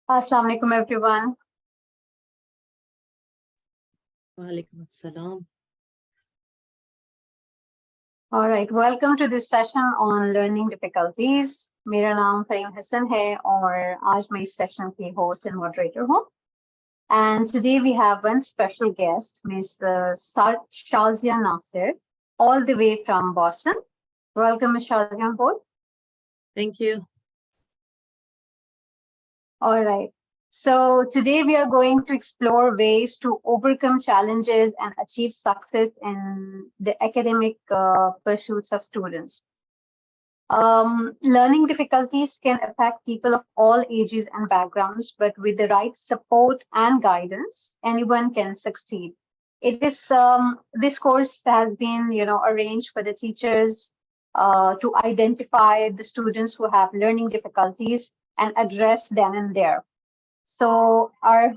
Assalamu alaikum, everyone. Walaikum assalam. All right, welcome to this session on learning difficulties. मेरा नाम फहीम हसन है और आज मैं इस session की host and moderator हूँ. And today we have one special guest, Ms. Shazia Nasir, all the way from Boston. Welcome, Ms. Shazia, on board. Thank you. All right. So today we are going to explore ways to overcome challenges and achieve success in the academic pursuits of students. Learning difficulties can affect people of all ages and backgrounds, but with the right support and guidance, anyone can succeed. It is this course has been, arranged for the teachers to identify the students who have learning difficulties and address then and there. So our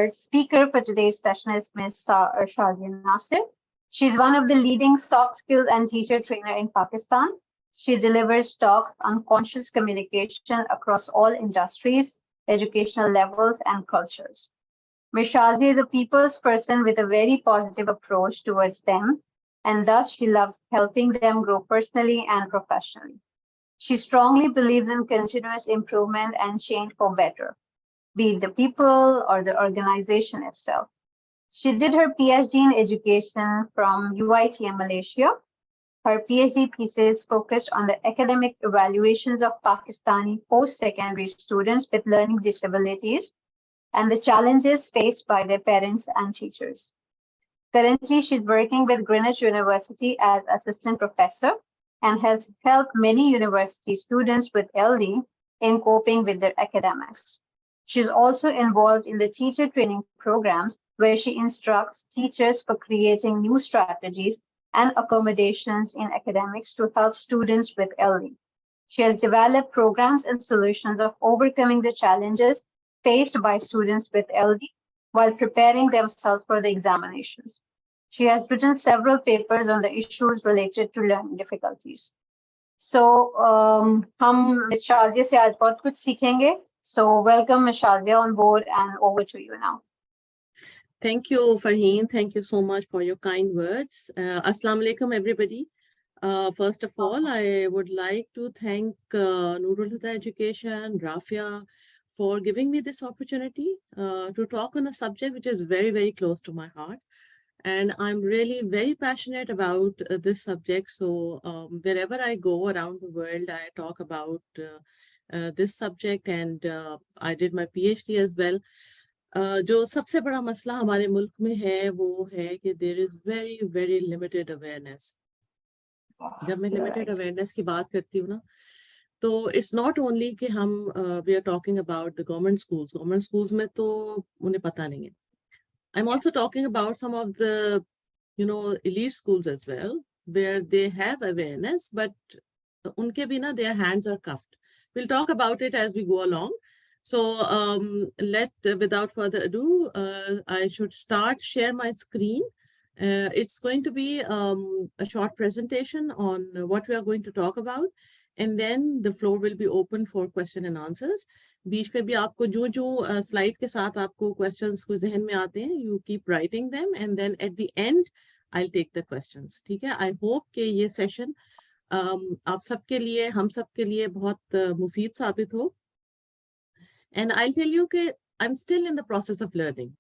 speaker for today's session is Ms. Shazia Nasir. She's one of the leading soft skills and teacher trainer in Pakistan. She delivers talks on conscious communication across all industries, educational levels, and cultures. Ms. Shazia is a people's person with a very positive approach towards them, and thus she loves helping them grow personally and professionally. She strongly believes in continuous improvement and change for better, be it the people or the organization itself. She did her PhD in education from UITM Malaysia. Her PhD thesis focused on the academic evaluations of Pakistani post-secondary students with learning disabilities and the challenges faced by their parents and teachers. Currently, she's working with Greenwich University as assistant professor and has helped many university students with LD in coping with their academics. She's also involved in the teacher training programs where she instructs teachers for creating new strategies and accommodations in academics to help students with LD. She has developed programs and solutions of overcoming the challenges faced by students with LD while preparing themselves for the examinations. She has written several papers on the issues related to learning difficulties. So, हम Ms. Shazia से आज बहुत कुछ सीखेंगे. So, welcome Ms. Shazia on board and over to you now. Thank you, Farheen. Thank you so much for your kind words. Assalamu alaikum, everybody. First of all, I would like to thank Noor, Huda Education, Rafia, for giving me this opportunity to talk on a subject which is very, very close to my heart. And I'm really very passionate about this subject. So wherever I go around the world, I talk about this subject, and I did my PhD as well. जो सबसे बड़ा मसला हमारे मुल्क में है वो है कि there is very, very limited awareness. जब मैं limited awareness की बात करती हूँ ना, तो it's not only कि हम we are talking about the government schools में तो उन्हें पता नहीं है. I'm also talking about some of the, elite schools as well, where they have awareness, but unke bina their hands are cuffed. We'll talk about it as we go along. So without further ado, I should share my screen. It's going to be a short presentation on what we are going to talk about, and then the floor will be open for question and answers. बीच में भी आपको जो slide के साथ आपको questions को जहन में आते हैं, you keep writing them and then at the end I will take the questions. ठीक है. आई होप कि ये सेशन आप सबके लिए, हम सबके लिए बहुत मुफीद साबित हो. एंड आई टेल यू कि I am still in the process of learning.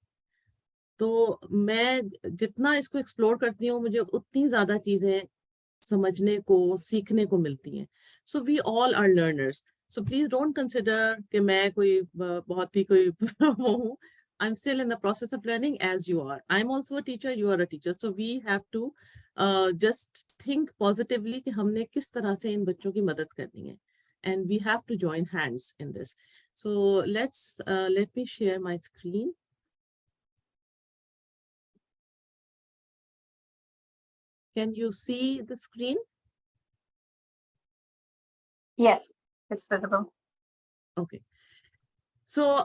तो मैं जितना इसको एक्सप्लोर करती हूँ, मुझे उतनी ज्यादा चीजें समझने को, सीखने को मिलती हैं. So we all are learners. So please don't consider कि मैं कोई बहुत ही कोई वो हूँ. I'm still in the process of learning as you are. I'm also a teacher, you are a teacher. So we have to just think positively कि हमने किस तरह से इन बच्चों की मदद करनी है. And we have to join hands in this. So let me share my screen. Can you see the screen? Yes. It's visible. Okay. So,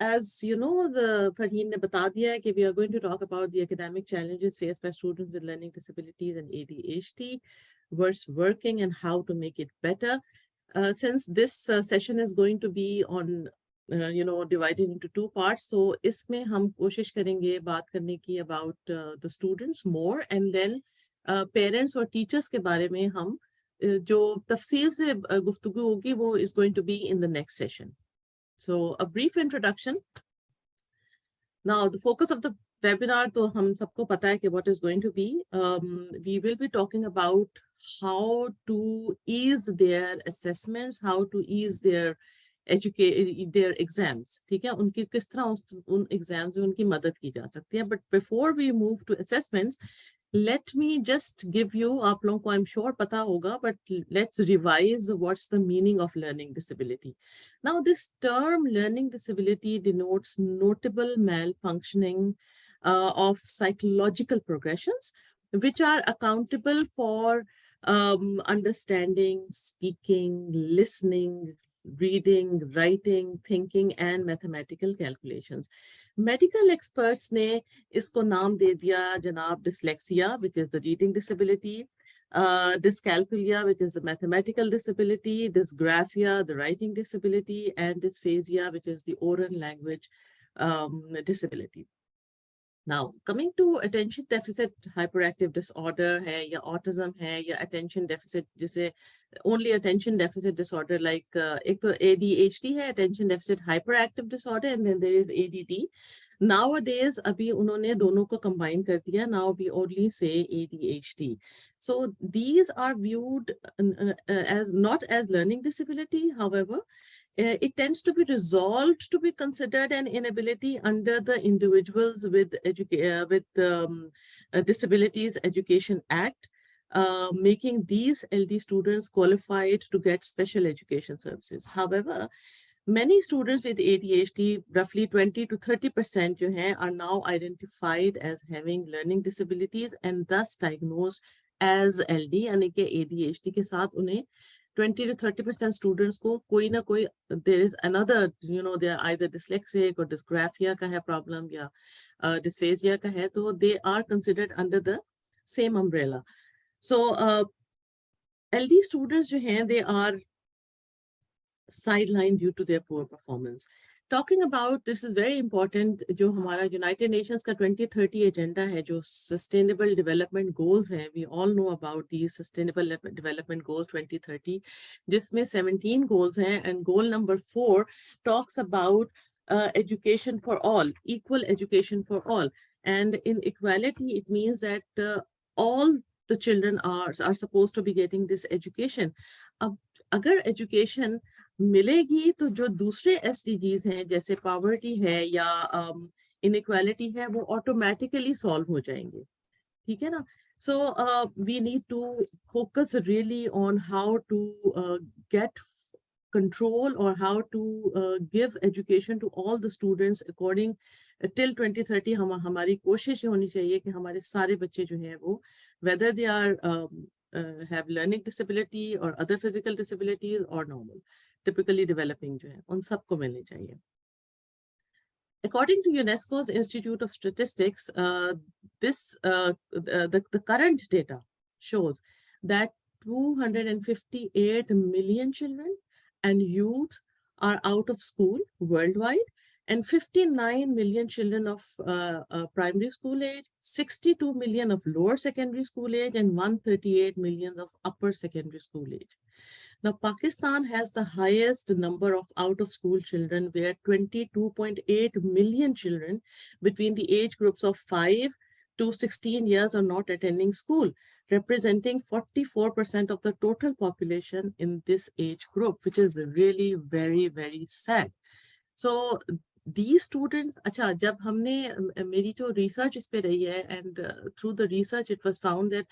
as you know, the Farheen ne bata diya hai ki we are going to talk about the academic challenges faced by students with learning disabilities and ADHD versus working and how to make it better. Since this session is going to be on divided into two parts. So इसमें हम कोशिश करेंगे बात करने की about the students more, and then parents और teachers के बारे में हम जो तफसील से गुफ्तगू होगी वो is going to be in the next session. So a brief introduction. Now the focus of the webinar, तो हम सबको पता है कि what is going to be. We will be talking about how to ease their assessments, how to ease their their exams. ठीक है, उनकी किस तरह उन exams में उनकी मदद की जा सकती है. But before we move to assessments, let me just give you, आप लोगों को I'm sure पता होगा, but let's revise what's the meaning of learning disability. Now, this term learning disability denotes notable malfunctioning of psychological progressions, which are accountable for understanding, speaking, listening, reading, writing, thinking, and mathematical calculations. Medical experts ने इसको नाम दे दिया जनाब dyslexia, which is the reading disability, dyscalculia, which is the mathematical disability, dysgraphia, the writing disability, and dysphasia, which is the oral language disability. Now, coming to attention deficit hyperactive disorder है या autism है या attention deficit जिसे only attention deficit disorder like एक तो ADHD है, attention deficit hyperactive disorder, and then there is ADD. Nowadays अभी उन्होंने दोनों को combine कर दिया. Now we only say ADHD. So these are viewed as not as learning disability. However, it tends to be resolved to be considered an inability under the Individuals with Disabilities Education Act, making these LD students qualified to get special education services. However, many students with ADHD, roughly 20 to 30% जो हैं, are now identified as having learning disabilities and thus diagnosed as LD, यानी कि ADHD के साथ उन्हें 20 to 30% students को कोई ना कोई there is another, they are either dyslexic or dysgraphia का है problem या dysphasia का है, तो they are considered under the same umbrella. So LD students जो हैं, they are sidelined due to their poor performance. Talking about, this is very important, जो हमारा United Nations का 2030 agenda है, जो sustainable development goals हैं, we all know about these sustainable development goals 2030, जिसमें 17 goals हैं, and goal number 4 talks about education for all, equal education for all. And in equality, it means that all the children are supposed to be getting this education. अब अगर education मिलेगी तो जो दूसरे SDGs हैं जैसे poverty है या इनइक्वालिटी है वो ऑटोमेटिकली सॉल्व हो जाएंगे, ठीक है ना. So we need to focus really on how to get control or how to give education to all the students according till 2030. हमारी कोशिश ये होनी चाहिए कि हमारे सारे बच्चे जो हैं वो whether they are have learning disability or other physical disabilities or normal, typically developing जो है उन सबको मिलनी चाहिए. According to UNESCO's Institute of Statistics, the current data shows that 258 million children and youth are out of school worldwide, and 59 million children of primary school age, 62 million of lower secondary school age, and 138 million of upper secondary school age. Now, Pakistan has the highest number of out-of-school children, where 22.8 million children between the age groups of 5 to 16 years are not attending school, representing 44% of the total population in this age group, which is really very, very sad. So these students, अच्छा, जब हमने मेरी जो research इस पे रही है, and through the research it was found that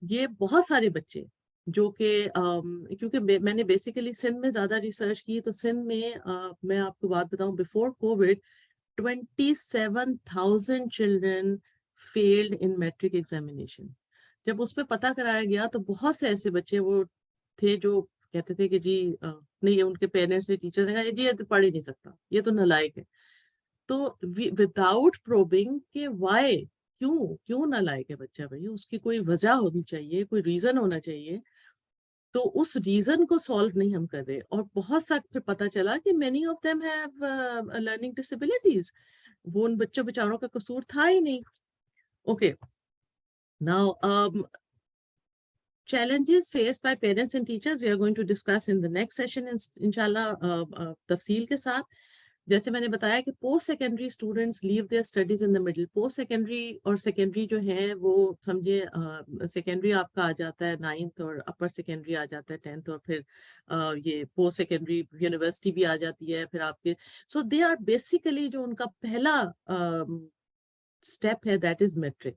ये बहुत सारे बच्चे जो कि क्योंकि मैंने बेसिकली सिंध में ज्यादा रिसर्च की, तो सिंध में मैं आपको बात बताऊं, before covid 27,000 children failed in matric examination. जब उसमें पता कराया गया तो बहुत से ऐसे बच्चे वो थे जो कहते थे कि जी नहीं, उनके पेरेंट्स ने, टीचर्स ने कहा जी ये तो पढ़ ही नहीं सकता, ये तो नालायक है. तो विदाउट प्रोबिंग के वाई, क्यों नालायक है बच्चा, भाई उसकी कोई वजह होनी चाहिए, कोई रीजन होना चाहिए. तो उस रीजन को सॉल्व नहीं हम कर रहे, और बहुत सा फिर पता चला कि many of them have learning disabilities. वो उन बच्चों बेचारों का कसूर था ही नहीं। Okay, now challenges faced by parents and teachers we are going to discuss in the next session inshallah, तफसील के साथ। जैसे मैंने बताया कि post secondary students leave their studies in the middle. Post secondary और सेकेंडरी जो है वो समझे, सेकेंडरी आपका आ जाता है 9th, और अपर सेकेंडरी आ जाता है 10th, और फिर ये पोस्ट सेकेंडरी यूनिवर्सिटी भी आ जाती है फिर आपके। सो दे आर बेसिकली जो उनका पहला स्टेप है दैट इज मेट्रिक,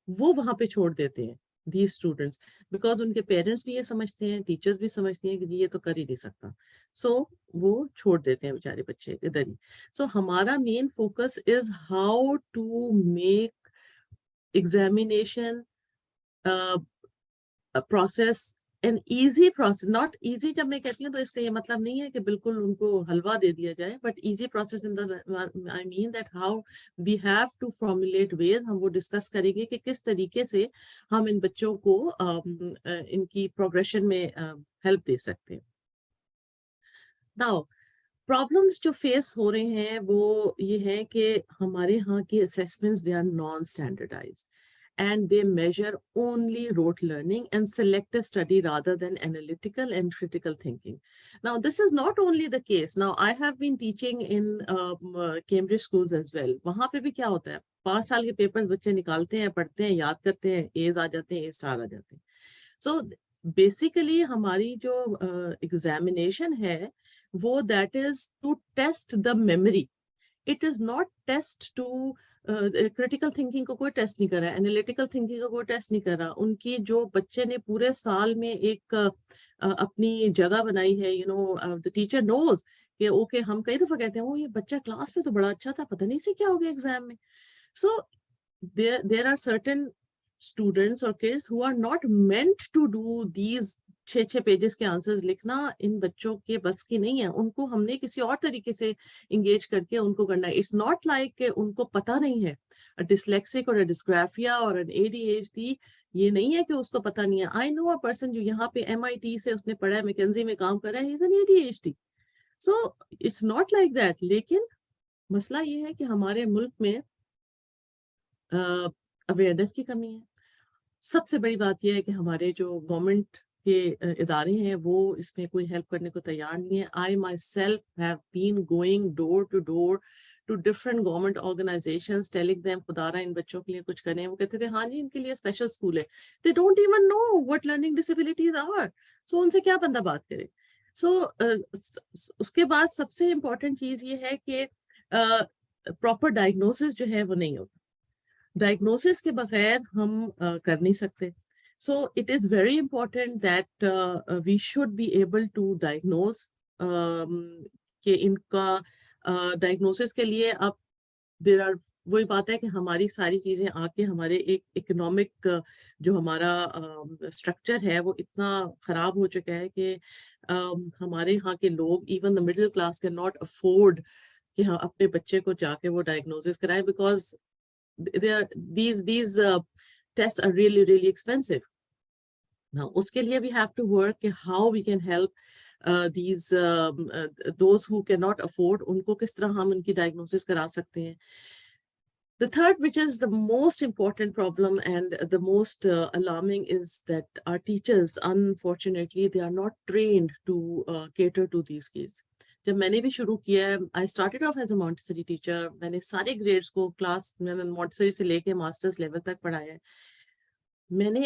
वो वहां पे छोड़ देते हैं these स्टूडेंट्स, बिकॉज उनके पेरेंट्स भी ये समझते हैं, टीचर्स भी समझती हैं कि जी ये तो कर ही नहीं सकता। सो वो छोड़ देते हैं बेचारे बच्चे इधर ही। सो हमारा main focus is how to make examination process an easy process. Not easy जब मैं कहती हूँ तो इसका ये मतलब नहीं है कि बिल्कुल उनको हलवा दे दिया जाए, but easy process in the I mean that how we have to formulate ways. हम वो डिस्कस करेंगे कि किस तरीके से हम इन बच्चों को इनकी प्रोग्रेशन में हेल्प दे सकते हैं। नाउ प्रॉब्लम्स जो फेस हो रहे हैं वो ये है कि हमारे यहाँ की assessments they are non standardized and they measure only rote learning and selective study rather than analytical and critical thinking. Now, this is not only the case. Now, I have been teaching in Cambridge schools as well. वहाँ पे भी क्या होता है, 5 साल के papers बच्चे निकालते हैं, पढ़ते हैं, याद करते हैं, A's आ जाते हैं, A स्टार आ जाते हैं। So basically हमारी जो एग्जामिनेशन है वो that is to test the memory, it is not test to critical thinking को कोई टेस्ट नहीं कर रहा है, एनालिटिकल थिंकिंग को कोई टेस्ट नहीं कर रहा। उनकी जो बच्चे ने पूरे साल में एक अपनी जगह बनाई है, you know the teacher knows कि ओके, हम कई दफा कहते हैं वो ये बच्चा क्लास में तो बड़ा अच्छा था, पता नहीं से क्या हो गया एग्जाम में। सो there are certain students or kids who are not meant to do these 6 pages के आंसर्स लिखना इन बच्चों के बस की नहीं है। उनको हमने किसी और तरीके से इंगेज करके उनको करना है। इट्स नॉट लाइक उनको पता नहीं है, डिसलेक्सिक और डिस्ग्राफिया और एन एडीएचडी, ये नहीं है कि उसको पता नहीं है। आई नो अ पर्सन जो यहाँ पे एमआईटी से उसने पढ़ा है, मैकेंजी में काम कर रहा है, he is an ADHD. So it's not like that. लेकिन मसला ये है कि हमारे मुल्क में अवेयरनेस की कमी है। सबसे बड़ी बात यह है कि हमारे जो गवर्नमेंट के इदारे हैं वो इसमें कोई हेल्प करने को तैयार नहीं है। आई my self have been going door to different government organisations telling them खुदारा इन बच्चों के लिए कुछ करें। वो कहते थे हाँ जी इनके लिए स्पेशल स्कूल है, they don't even know what learning disabilities are. So उनसे क्या बंदा बात करे। सो उसके बाद सबसे इम्पोर्टेंट चीज ये है कि प्रॉपर डायग्नोसिस जो है वो नहीं होता। डायग्नोसिस के बगैर हम कर नहीं सकते। So it is very important that we should be able to diagnose कि इनका डायग्नोसिस के लिए अब देर आर, वही बात है कि हमारी सारी चीजें आके हमारे एक इकोनॉमिक जो हमारा स्ट्रक्चर है वो इतना खराब हो चुका है कि हमारे यहाँ के लोग, even the middle class, can not afford कि हम अपने बच्चे को जाके वो डायग्नोसिस कराएं, because these tests are really expensive. Now uske liye we have to work how we can help these those who cannot afford, unko kis tarah hum unki diagnosis kara sakte hain. The third, which is the most important problem and the most alarming, is that our teachers, unfortunately, they are not trained to cater to these kids. जब मैंने भी शुरू किया है, I started off as a Montessori teacher. मैंने सारे grades को class में मॉन्टेसरी से लेके मास्टर्स लेवल तक पढ़ाया है। मैंने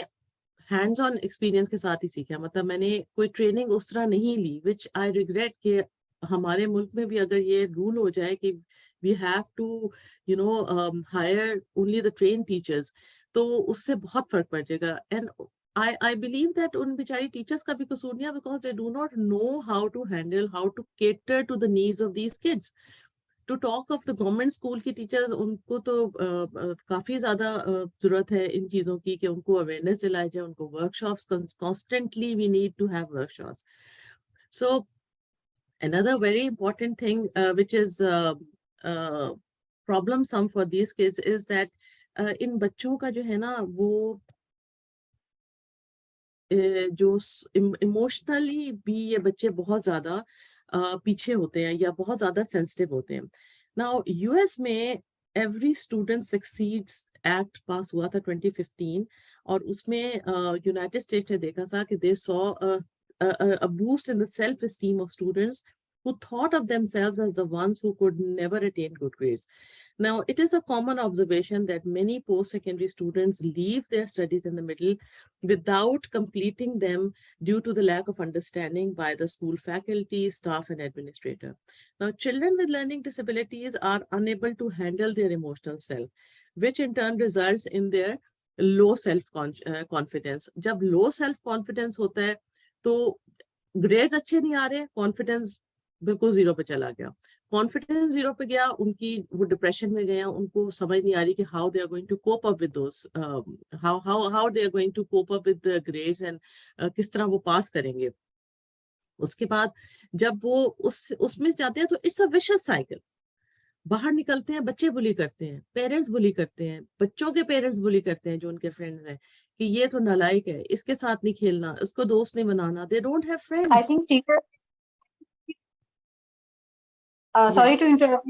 हैंड्स ऑन एक्सपीरियंस के साथ ही सीखा, मतलब मैंने कोई ट्रेनिंग उस तरह नहीं ली, विच आई रिग्रेट कि हमारे मुल्क में भी अगर ये रूल हो जाए कि we have to you know hire only the train teachers, तो उससे बहुत फर्क पड़ जाएगा। एंड I believe that उन बेचारी टीचर्स का भी कसूर नहीं है, because they do not know how to handle, how to cater to the needs of these kids. To talk of the government school की टीचर्स, उनको तो काफी ज्यादा जरूरत है इन चीजों की कि उनको अवेयरनेस दिलाई जाए, उनको workshops constantly we need to have workshops. So another very important thing which is problem sum for these kids is that इन बच्चों का जो है ना वो जो इमोशनली भी ये बच्चे बहुत ज्यादा पीछे होते हैं या बहुत ज्यादा सेंसिटिव होते हैं। नाउ यूएस में एवरी स्टूडेंट सक्सीड्स एक्ट पास हुआ था 2015, और उसमें यूनाइटेड स्टेट्स ने देखा था कि they saw a boost in the self-esteem of students who thought of themselves as the ones who could never attain good grades. Now, it is a common observation that many post-secondary students leave their studies in the middle without completing them due to the lack of understanding by the school faculty, staff, and administrator. Now, children with learning disabilities are unable to handle their emotional self, which in turn results in their low self-confidence. जब low self-confidence होता है, तो grades अच्छे नहीं आ रहे, confidence बिल्कुल zero पे चला गया। कॉन्फिडेंस जीरो पे गया, उनकी वो डिप्रेशन में गया, उनको समझ नहीं आ रही कि how they are going to cope up with those, how they are going to cope up with the grades, and किस तरह वो पास करेंगे। उसके बाद जब वो उसमें जाते हैं तो इट्स अ विशियस साइकिल। बाहर निकलते हैं, बच्चे बुली करते हैं, पेरेंट्स बुली करते हैं, बच्चों के पेरेंट्स बुली करते हैं जो उनके फ्रेंड्स हैं कि ये तो नालायक है, इसके साथ नहीं खेलना, उसको दोस्त नहीं बनाना, they don't have I friends. think teachers, sorry to yes, interrupt,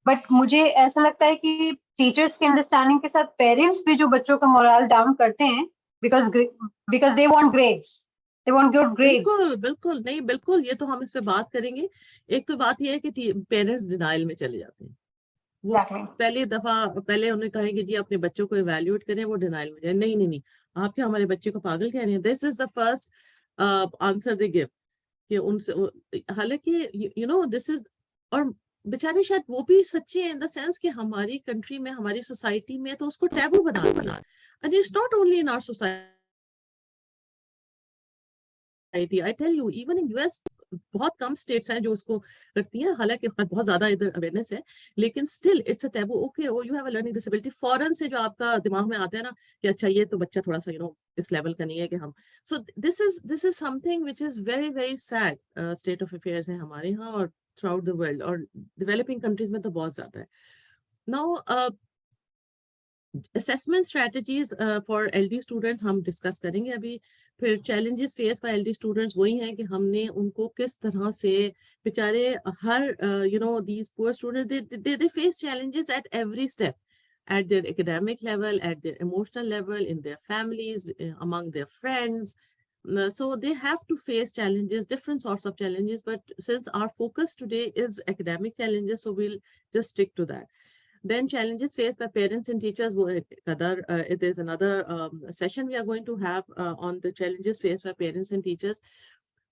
but मुझे ऐसा लगता है कि टीचर्स की अंडरस्टैंडिंग के साथ पेरेंट्स भी जो बच्चों का मोरल डाउन करते हैं because they want grades, they want good grades. बिल्कुल बिल्कुल नहीं, बिल्कुल, ये तो हम इस पे बात करेंगे। एक तो बात ये है कि पेरेंट्स डिनाइल में चले जाते हैं। वो Exactly. पहले उन्हें कहा कि जी अपने बच्चों को इवेल्युएट करें, वो डिनाइल में जाए, नहीं नहीं नहीं, आप क्या हमारे बच्चे को पागल कह रहे हैं। This is the first answer they give कि उनसे, हालांकि यू नो दिस इज, और बेचारे शायद वो भी सच्चे हैं इन द सेंस कि हमारी कंट्री में, हमारी सोसाइटी में तो उसको टैबू बना दिया। And it's not only in our society, I tell you, even in US बहुत कम स्टेट्स हैं जो उसको करती हैं, हालांकि बहुत ज्यादा इधर अवेयरनेस है, लेकिन still it's a taboo. Okay, oh you have a learning disability, foreign से जो आपका दिमाग में आता है ना कि अच्छा ये तो बच्चा थोड़ा सा इस लेवल का नहीं है कि हम, so this is something which is very very sad state of affairs है हमारे यहाँ और थ्रू आउट द वर्ल्ड, और डेवलपिंग कंट्रीज में तो बहुत ज्यादा है। Now assessment strategies for LD students हम डिस्कस करेंगे अभी। फिर challenges face by LD students वही हैं कि हमने उनको किस तरह से, बेचारे हर these poor students they face challenges at every step, at their academic level, at their emotional level, in their families, among their friends. So they have to face challenges, different sorts of challenges, but since our focus today is academic challenges, so we'll just stick to that. Then challenges faced by parents and teachers. There's another session we are going to have on the challenges faced by parents and teachers.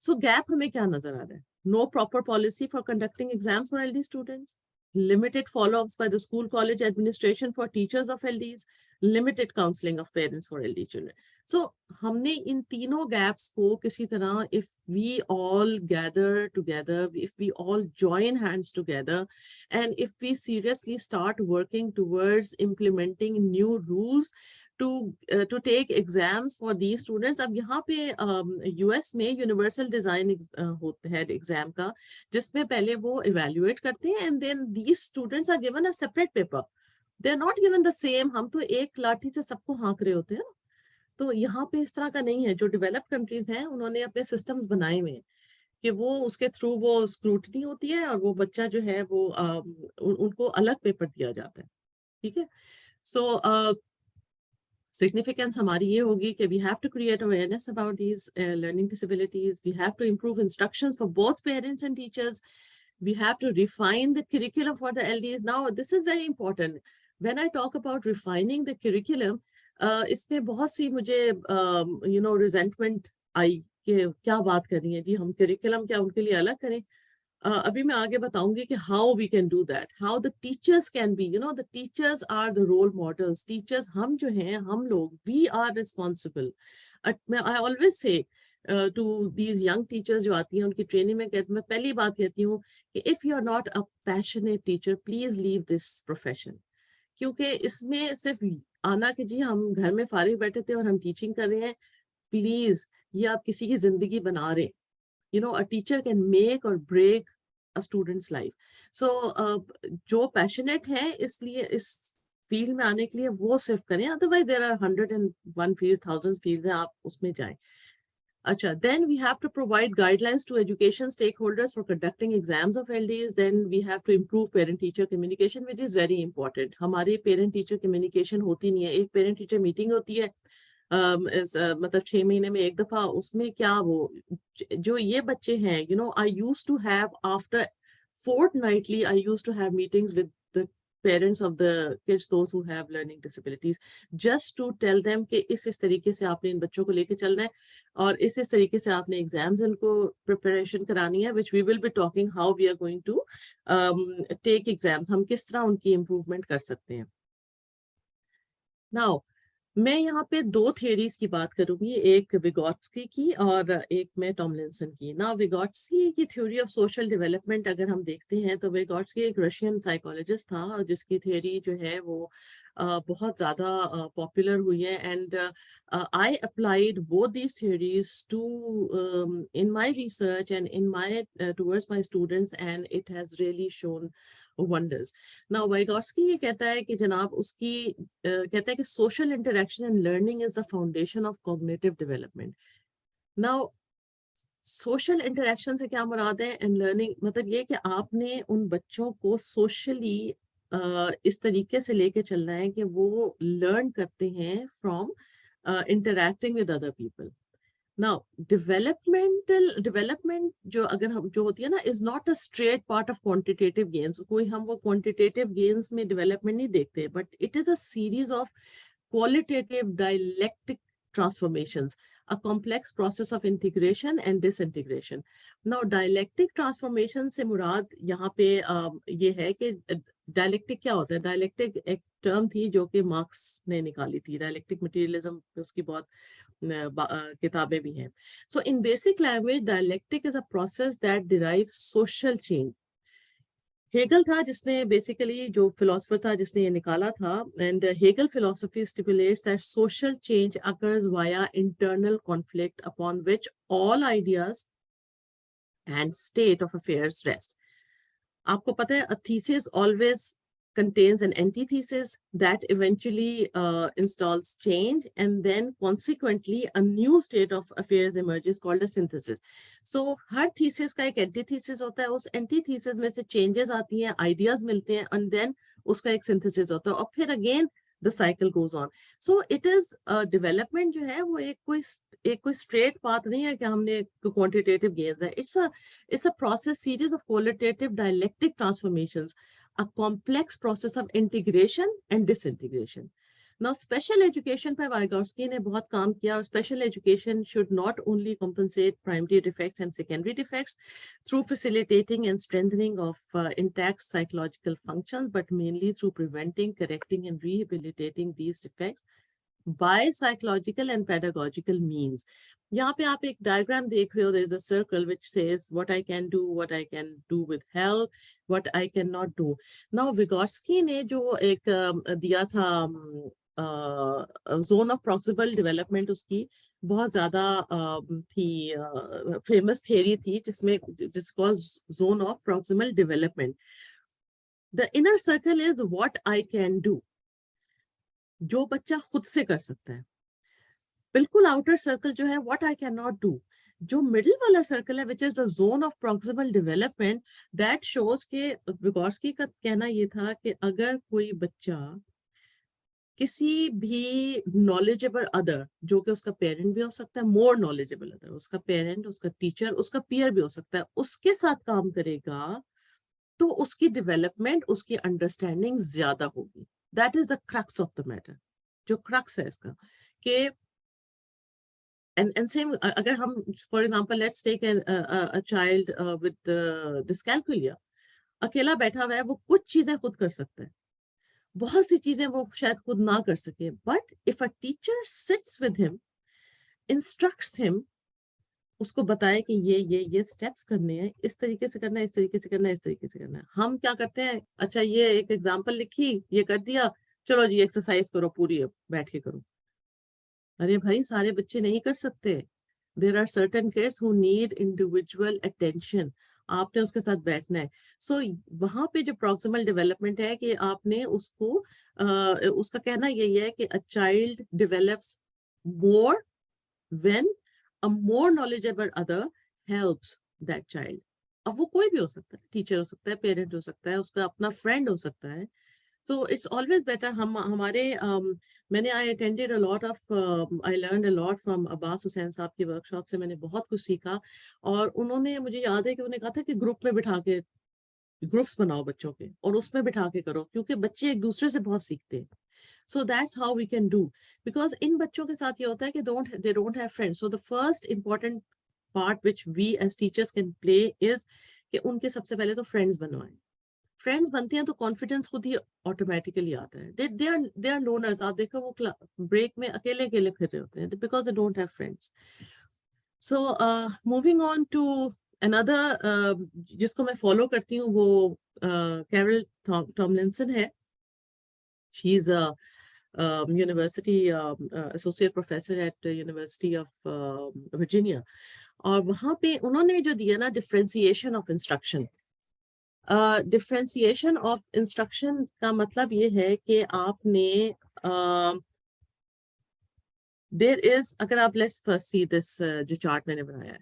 So gap हमें क्या नजर आ रहा है? No proper policy for conducting exams for LD students, limited follow-ups by the school college administration for teachers of LDs, limited counseling of parents for LD children. So हमने इन तीनों gaps को किसी तरह, if we all gather together, if we all join hands together, and if we seriously start working towards implementing new rules to take exams for these students. अब यहाँ पे US में universal design होता है exam का, जिसमें पहले वो इवेल्युएट करते हैं and then these students are given a separate paper, they are not given the same. हम तो एक लाठी से सबको हाँक रहे होते हैं ना, तो यहाँ पे इस तरह का नहीं है। जो डेवलप कंट्रीज हैं उन्होंने अपने सिस्टम्स बनाए हुए हैं कि वो उसके थ्रू वो स्क्रूटनी होती है और वो बच्चा जो है वो उनको अलग पेपर दिया जाता है। ठीक है, सो significance हमारी ये होगी कि we have to create awareness about these learning disabilities. We have to improve instructions for both parents and teachers. We have to refine the curriculum for the LDs. Now, this is very important. When I talk about refining the curriculum, इसमें बहुत सी मुझे resentment आई कि क्या बात करनी है जी, हम curriculum क्या उनके लिए अलग करें। अभी मैं आगे बताऊंगी कि how we can do that, how the teachers can be, the teachers are the role models. Teachers हम जो हैं, हम लोग, we are responsible. I always say to these young teachers जो आती हैं उनकी ट्रेनिंग में, मैं पहली बात कहती हूँ कि if you are not a passionate teacher, please leave this profession. क्योंकि इसमें सिर्फ आना कि जी हम घर में फारिग बैठे थे और हम टीचिंग कर रहे हैं, प्लीज ये आप किसी की जिंदगी बना रहे। A teacher can make or break a student's life. So जो पैशनेट है इसलिए इस फील्ड में आने के लिए वो सिर्फ करें, otherwise there are 101 field, 1000 field हैं, आप उसमें जाएं। Acha, then we have to provide guidelines to education stakeholders for conducting exams of LDs. Then we have to improve parent-teacher communication, which is very important. हमारे parent-teacher communication होती नहीं है. एक parent-teacher meeting होती है, मतलब 6 महीने में एक दफा. उसमें क्या वो जो ये बच्चे हैं, you know, I used to have after fortnightly, I used to have meetings with the parents of the kids, those who have learning disabilities, just to tell them कि इस तरीके से आपने इन बच्चों को लेके चलना है और इस तरीके से आपने एग्जाम्स इनको प्रिपरेशन करानी है, which we will be talking how we are going to take exams, हम किस तरह उनकी इम्प्रूवमेंट कर सकते हैं. Now, मैं यहाँ पे 2 थियरीज की बात करूंगी, एक विगोट्स्की की और एक मैं टॉमलिंसन की. ना विगोट्स्की की थ्योरी ऑफ सोशल डेवलपमेंट अगर हम देखते हैं तो विगोट्स्की एक रशियन साइकोलॉजिस्ट था और जिसकी थ्योरी जो है वो बहुत ज़्यादा पॉपुलर हुई है. And I applied both these theories to in my research and in my towards my students and it has really shown wonders. Now Vygotsky ये कहता है कि जनाब उसकी कहता है कि social interaction and learning is the foundation of cognitive development. Now social interaction से क्या मुराद है एंड लर्निंग मतलब ये कि आपने उन बच्चों को सोशली इस तरीके से लेके चलना है कि वो लर्न करते हैं from interacting with other people. Now, development जो अगर हम जो होती है ना is not a straight part of quantitative gains. कोई हम वो quantitative gains में development नहीं देखते, but it is a series of qualitative dialectic transformations, a complex process of integration and disintegration. Now, dialectic transformation से मुराद यहाँ पे ये है कि dialectic क्या होता है? Dialectic एक term थी जो कि मार्क्स ने निकाली थी. Dialectic materialism उसकी बहुत किताबें भी हैं. So in basic language, dialectic is a process that derives social change. Hegel था जिसने बेसिकली जो फिलोसफर था जिसने ये निकाला था. And Hegel philosophy stipulates that social change occurs via internal conflict upon which all ideas and state of affairs rest. आपको पता है, a thesis always contains an antithesis that eventually installs change, and then consequently a new state of affairs emerges called a synthesis. So her thesis का एक antithesis होता है, उस antithesis में से changes आती हैं, ideas मिलते हैं, and then उसका एक synthesis होता है और फिर again the cycle goes on. So it is development जो है वो एक कोई straight path नहीं है कि हमने quantitative gains है. It's a process, series of qualitative dialectic transformations, a complex process of integration and disintegration. Now, special education पर Vygotsky ने बहुत काम किया और special education should not only compensate primary defects and secondary defects through facilitating and strengthening of intact psychological functions, but mainly through preventing, correcting, and rehabilitating these defects by psychological and pedagogical means. यहाँ पे आप एक diagram देख रहे हो, there is a circle which says what I can do, what I can do with help, what I cannot do. Now Vygotsky ने जो एक दिया था zone of proximal development, उसकी बहुत ज़्यादा थी famous theory थी जिसको zone of proximal development. The inner circle is what I can do, जो बच्चा खुद से कर सकता है. बिल्कुल आउटर सर्कल जो है what I can not do. जो मिडिल वाला सर्कल है which is the zone of proximal development, that shows के विगोट्स्की का कहना ये था कि अगर कोई बच्चा किसी भी नॉलेजेबल अदर, जो कि उसका पेरेंट भी हो सकता है, मोर नॉलेजेबल अदर, उसका पेरेंट, उसका टीचर, उसका पीयर भी हो सकता है, उसके साथ काम करेगा तो उसकी डेवलपमेंट, उसकी अंडरस्टैंडिंग ज्यादा होगी. That is the crux of the matter. जो क्रक्स है इसका कि and same अगर हम for example let's take a child with dyscalculia, अकेला बैठा हुआ है, वो कुछ चीजें खुद कर सकता है, बहुत सी चीजें वो शायद खुद ना कर सके, but if a teacher sits with him, instructs him, उसको बताए कि ये स्टेप्स करने हैं, इस तरीके से करना है, इस तरीके से करना है, इस तरीके से करना है. हम क्या करते हैं, अच्छा ये एक एग्जाम्पल लिखी, ये कर दिया, चलो जी एक्सरसाइज करो पूरी, बैठ के करो. अरे भाई सारे बच्चे नहीं कर सकते. There are certain kids who need individual attention. आपने उसके साथ बैठना है. सो वहां पे जो प्रॉक्सिमल डेवलपमेंट है कि आपने उसको उसका कहना यही है कि a child develops more when a more knowledgeable other helps that child. अब वो कोई भी हो सकता है, टीचर हो सकता है, पेरेंट हो सकता है, उसका अपना फ्रेंड हो सकता है. So it's always better. हम हमारे मैंने I attended a lot of I learned a lot from Abbas Hussain साहब की वर्कशॉप से. मैंने बहुत कुछ सीखा. और उन्होंने, मुझे याद है कि उन्होंने कहा था कि ग्रुप में बिठा के, ग्रुप्स बनाओ बच्चों के और उसमें बिठा के करो, क्योंकि बच्चे एक दूसरे से बहुत सीखते हैं. So that's how we can do. Because इन बच्चों के साथ ये होता है कि they don't have friends. So the first important part which we as teachers can play is कि उनके सबसे पहले तो friends बनवाएं. फ्रेंड्स बनते हैं तो कॉन्फिडेंस खुद ही ऑटोमेटिकली आता है. They are loners. आप देखो वो ब्रेक में अकेले अकेले फिर रहे होते हैं because they don't have friends. So moving on to another जिसको मैं फॉलो करती हूँ, वो कैरल टॉमलिंसन है. She is a university associate professor at University of Virginia. और वहां पे उन्होंने जो दिया ना, differentiation of instruction. Differentiation of instruction का मतलब ये है कि आपने देयर इज, अगर आप लेट्स फर्स्ट सी दिस जो चार्ट मैंने बनाया है,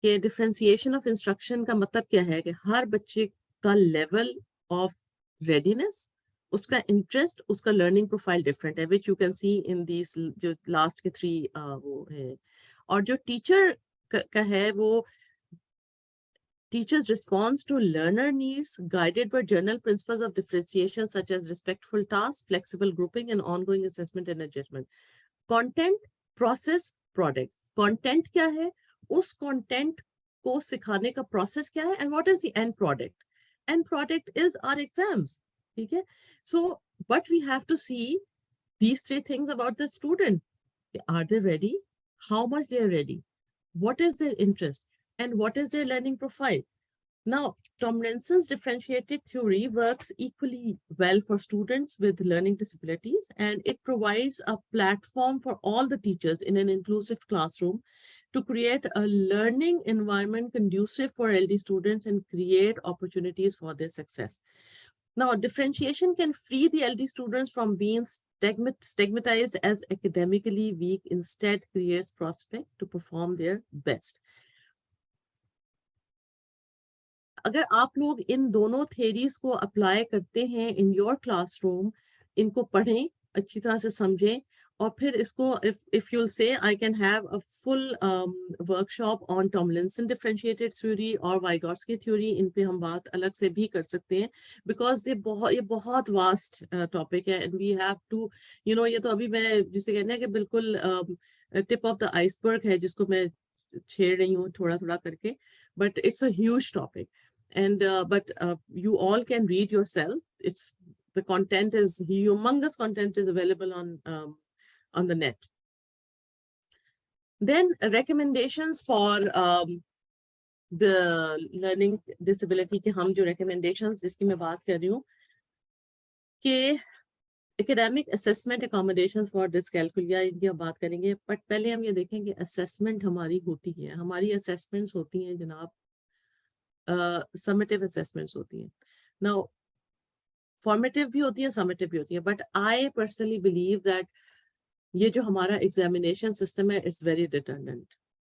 कि डिफरेंशिएशन ऑफ इंस्ट्रक्शन का मतलब क्या है कि हर बच्चे का लेवल ऑफ रेडीनेस, उसका इंटरेस्ट, उसका लर्निंग प्रोफाइल डिफरेंट है, which you can see in these जो लास्ट के 3 वो है. और जो टीचर का है वो teachers' response to learner needs guided by general principles of differentiation such as respectful tasks, flexible grouping, and ongoing assessment and adjustment. Content, process, product. Content क्या है? उस content को सिखाने का process क्या है? And what is the end product? End product is our exams. ठीक है? So, but we have to see these 3 things about the student. Are they ready? How much they are ready? What is their interest? And what is their learning profile? Now, Tomlinson's differentiated theory works equally well for students with learning disabilities, and it provides a platform for all the teachers in an inclusive classroom to create a learning environment conducive for LD students and create opportunities for their success. Now, differentiation can free the LD students from being stigmatized as academically weak, instead creates prospect to perform their best. अगर आप लोग इन दोनों theories को apply करते हैं in your classroom, इनको पढ़ें, अच्छी तरह से समझें, और फिर इसको if you'll say I can have a full workshop on Tomlinson differentiated theory और Vygotsky theory, इन पे हम बात अलग से भी कर सकते हैं, because ये बहुत वास्ट टॉपिक है, and we have to, you know, ये तो अभी मैं जिसे कहना है कि बिल्कुल टिप ऑफ द आइसबर्ग है, जिसको मैं छेड़ रही हूँ थोड़ा थोड़ा करके, but it's a huge topic. And but you all can read yourself. It's the content is humongous. Content is available on the net. Then recommendations for the learning disability के हम जो recommendations जिसकी मैं बात कर रही हूँ कि academic assessment accommodations for dyscalculia, इनकी हम बात करेंगे. बट पहले हम ये देखेंगे assessment हमारी होती है. हमारी assessments होती हैं जनाब, summative assessments होती हैं. Now, formative भी होती है, summative भी होती है, but I personally believe that ये जो हमारा examination system है, it's very redundant.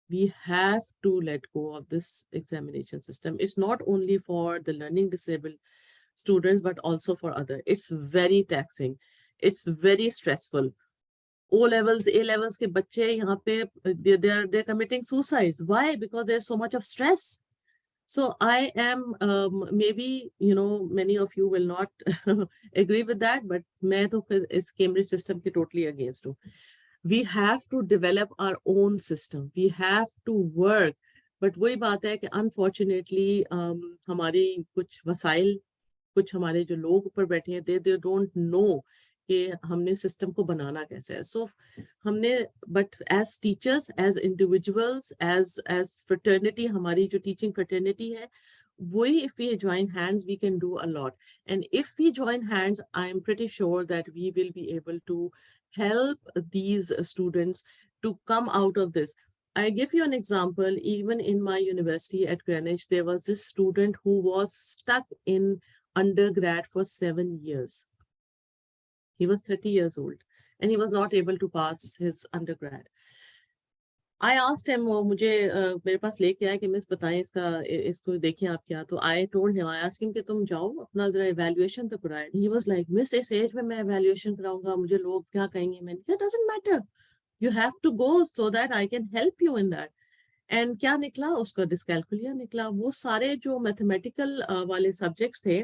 We have to let go of this examination system. It's not only for the learning disabled students, but also for other. It's very taxing. It's very stressful. O levels, A levels के बच्चे यहाँ पे they're committing suicides. Why? Because there's so much of stress. So I am maybe, you know, many of you will not agree with that, but मैं तो फिर इस Cambridge system के totally against हूँ. We have to develop our own system. We have to work. But वही बात है कि unfortunately हमारी कुछ वसाइल, कुछ हमारे जो लोग ऊपर बैठे हैं, they don't know कि हमने सिस्टम को बनाना कैसे है. So हमने, but as teachers, as individuals, as fraternity, हमारी जो teaching fraternity है, वही if we join hands, we can do a lot. And if we join hands, I am pretty sure that we will be able to help these students to come out of this. I give you an example. Even in my university at Greenwich, there was this student who was stuck in undergrad for 7 years. He was 30 years old and he was not able to pass his undergrad. I asked him, वो मुझे मेरे पास लेके आया कि miss बताएं इसको देखिए आप क्या, तो I told him, I asked him कि तुम जाओ अपना जरा evaluation तो कराएं. He was like, मिस इस एज में मैं evaluation कराऊंगा, मुझे लोग क्या कहेंगे. मैंने कहा doesn't matter, you have to go so that I can help you in that. And क्या निकला उसका, डिस्कैलकुलिया निकला. वो सारे जो मैथमेटिकल वाले सब्जेक्ट्स थे,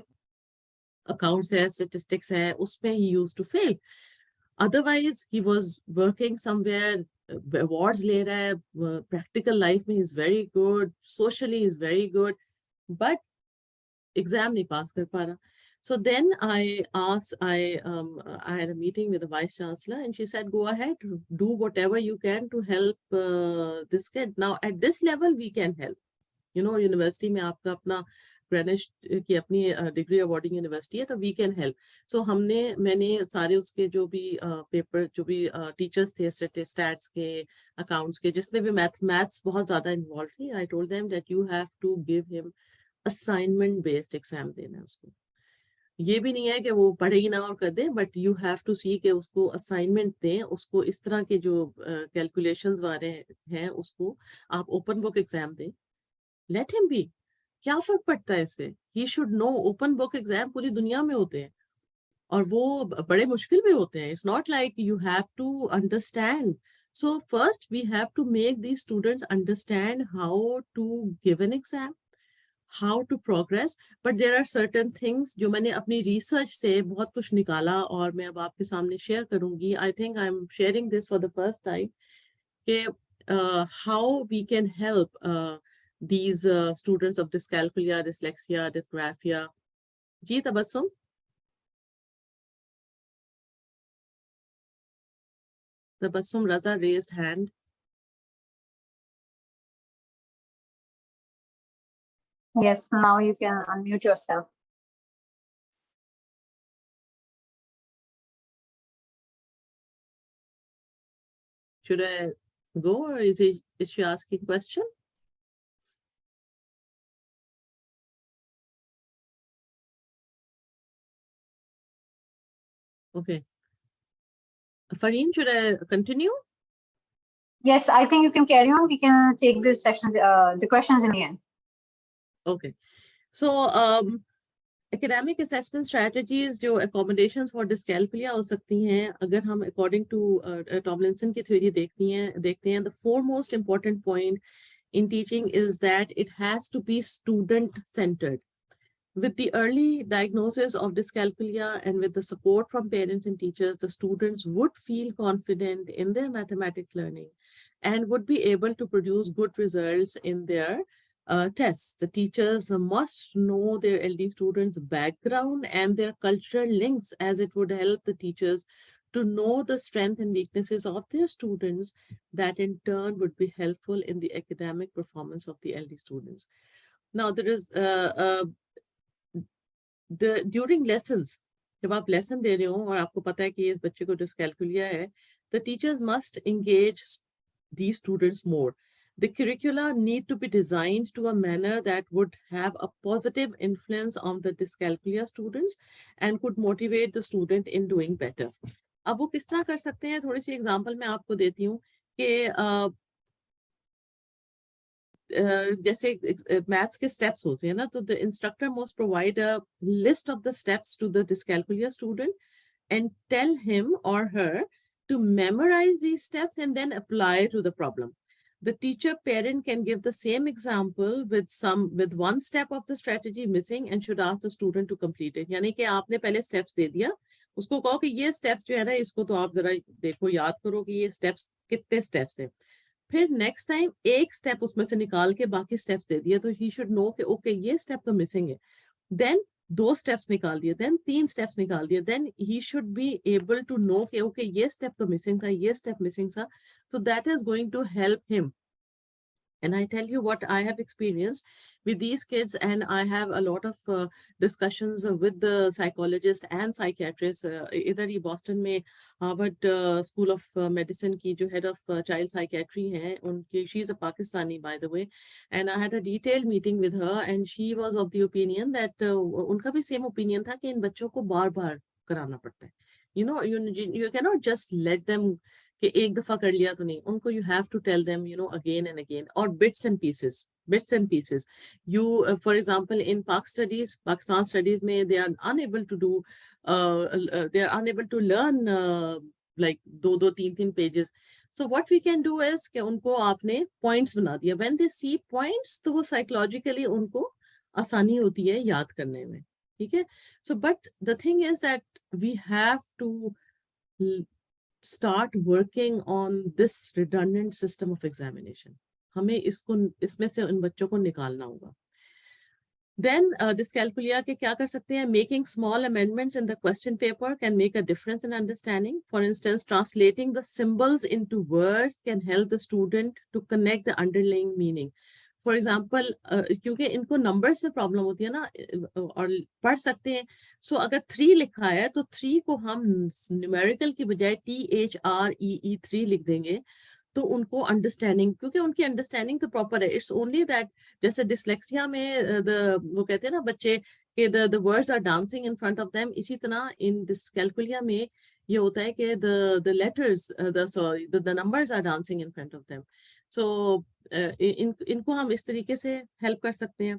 अकाउंट्स है, स्टेटिस्टिक्स है, उसमें ही used to fail. Otherwise he was working somewhere, awards ले रहा है, प्रैक्टिकल लाइफ में is very good, socially is very good, but exam नहीं पास कर पा रहा. So then I had a meeting with the vice chancellor, and she said, "Go ahead, do whatever you can to help this kid. Now at this level, we can help. University में आपका अपना greenish की अपनी degree awarding university है, तो we can help." सो मैंने सारे उसके जो भी पेपर, जो भी टीचर्स थे स्टैट्स के, अकाउंट्स के, जिसमें भी मैथ्स बहुत ज्यादा इन्वॉल्व थी, I told them that you have to give him assignment based exam देना है उसको. ये भी नहीं है कि वो पढ़े ही ना और कर दे, बट यू हैव टू सी कि उसको असाइनमेंट दें, उसको इस तरह के जो कैलकुलेशंस वाले हैं उसको आप ओपन बुक एग्जाम दें. Let him B. क्या फर्क पड़ता है इससे? ही should no. Open book exam पूरी दुनिया में होते हैं और वो बड़े मुश्किल भी होते हैं. It's not like you have to understand. So first we have to make the students understand how to give an exam, how to progress. But there are certain things जो मैंने अपनी रिसर्च से बहुत कुछ निकाला और मैं अब आपके सामने शेयर करूंगी. I think I am sharing this for the first time कि how we can help these students of dyscalculia, dyslexia, dysgraphia. Ji Tabassum? Tabassum Raza raised hand. Yes, now you can unmute yourself. Should I go, or is she asking a question? Okay. Fareen, should I continue? Yes, I think you can carry on. We can take these sessions, the questions in the end. Okay. So, academic assessment strategies जो accommodations for dyscalculia हो सकती हैं, अगर हम according to Tomlinson की theory देखते हैं, the four most important point in teaching is that it has to be student centered. With the early diagnosis of dyscalculia and with the support from parents and teachers, the students would feel confident in their mathematics learning and would be able to produce good results in their tests. The teachers must know their LD students' background and their cultural links, as it would help the teachers to know the strengths and weaknesses of their students, that in turn would be helpful in the academic performance of the LD students. Now, there is during lessons, जब आप lesson दे रहे हो और आपको पता है कि इस बच्चे को dyscalculia है, the teachers must engage these students more. The curricula need to be designed to a manner that would have a positive influence on the dyscalculia students and could motivate the student in doing better. अब वो किस तरह कर सकते हैं, थोड़ी सी example मैं आपको देती हूँ कि जैसे मैथ्स के स्टेप्स होते हैं ना, तो the instructor must provide a list of the steps to the dyscalculia student and tell him or her to memorize these steps and then apply to the problem. The teacher parent can give the same example with one step of the strategy missing and should ask the student to complete it. यानी कि आपने पहले steps दे दिया, उसको कहो कि ये steps जो है ना, इसको तो आप जरा देखो, याद करो कि ये steps कितने steps हैं. फिर नेक्स्ट टाइम एक स्टेप उसमें से निकाल के बाकी स्टेप्स दे दिए, तो ही शुड नो कि ओके ये स्टेप तो मिसिंग है. देन 2 स्टेप्स निकाल दिए, देन 3 स्टेप्स निकाल दिए, then he should be able to know कि ओके ये स्टेप तो मिसिंग था, ये स्टेप मिसिंग था. So that is going to help him. And I tell you what I have experienced with these kids, and I have a lot of discussions with the psychologists and psychiatrists. इधर ही Boston में Harvard school of medicine की जो head of child psychiatry हैं, उनकी, she is a Pakistani by the way, and I had a detail meeting with her and she was of the opinion that, उनका भी same opinion था कि इन बच्चों को बार बार कराना पड़ता है. You know, you cannot just let them कि एक दफा कर लिया तो नहीं, उनको you have to tell them, you know, again and again, or bits and pieces. You for example in Pakistan studies में they are unable to do they are unable to learn like दो तीन pages. So what we can do is कि उनको आपने points बना दिया, when they see points तो वो psychologically उनको आसानी होती है याद करने में, ठीक है. So but the thing is that we have to start working on this redundant system of examination. हमें इसमें से उन बच्चों को निकालना होगा. Then dyscalculia के क्या कर सकते हैं? Making small amendments in the question paper can make a difference in understanding. For instance, translating the symbols into words can help the student to connect the underlying meaning. For example, क्योंकि इनको numbers में problem होती है ना, और पढ़ सकते हैं. So अगर 3 लिखा है तो 3 को हम numerical की बजाय THREE 3 लिख देंगे, तो उनको अंडरस्टैंडिंग, क्योंकि उनकी अंडरस्टैंडिंग तो प्रॉपर है. इट्स ओनली दैट जैसे डिसलेक्सिया में वो कहते हैं ना बच्चे कि the words are dancing in front of them, इसी तरह इन डिसकैलकुलिया में ये होता है कि the letters the numbers are dancing in front of them. So इनको हम इस तरीके से हेल्प कर सकते हैं.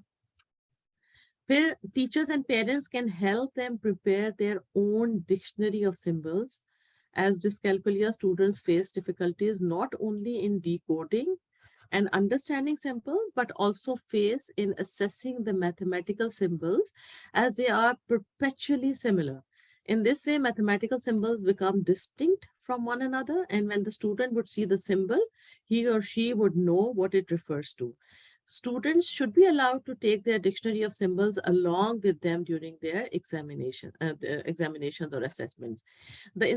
फिर teachers and parents can help them prepare their own dictionary of symbols. As dyscalculia students face difficulties not only in decoding and understanding symbols, but also face in assessing the mathematical symbols as they are perpetually similar. In this way, mathematical symbols become distinct from one another, and when the student would see the symbol, he or she would know what it refers to. Students should be allowed to take their dictionary of symbols along with them during their examinations or assessments. The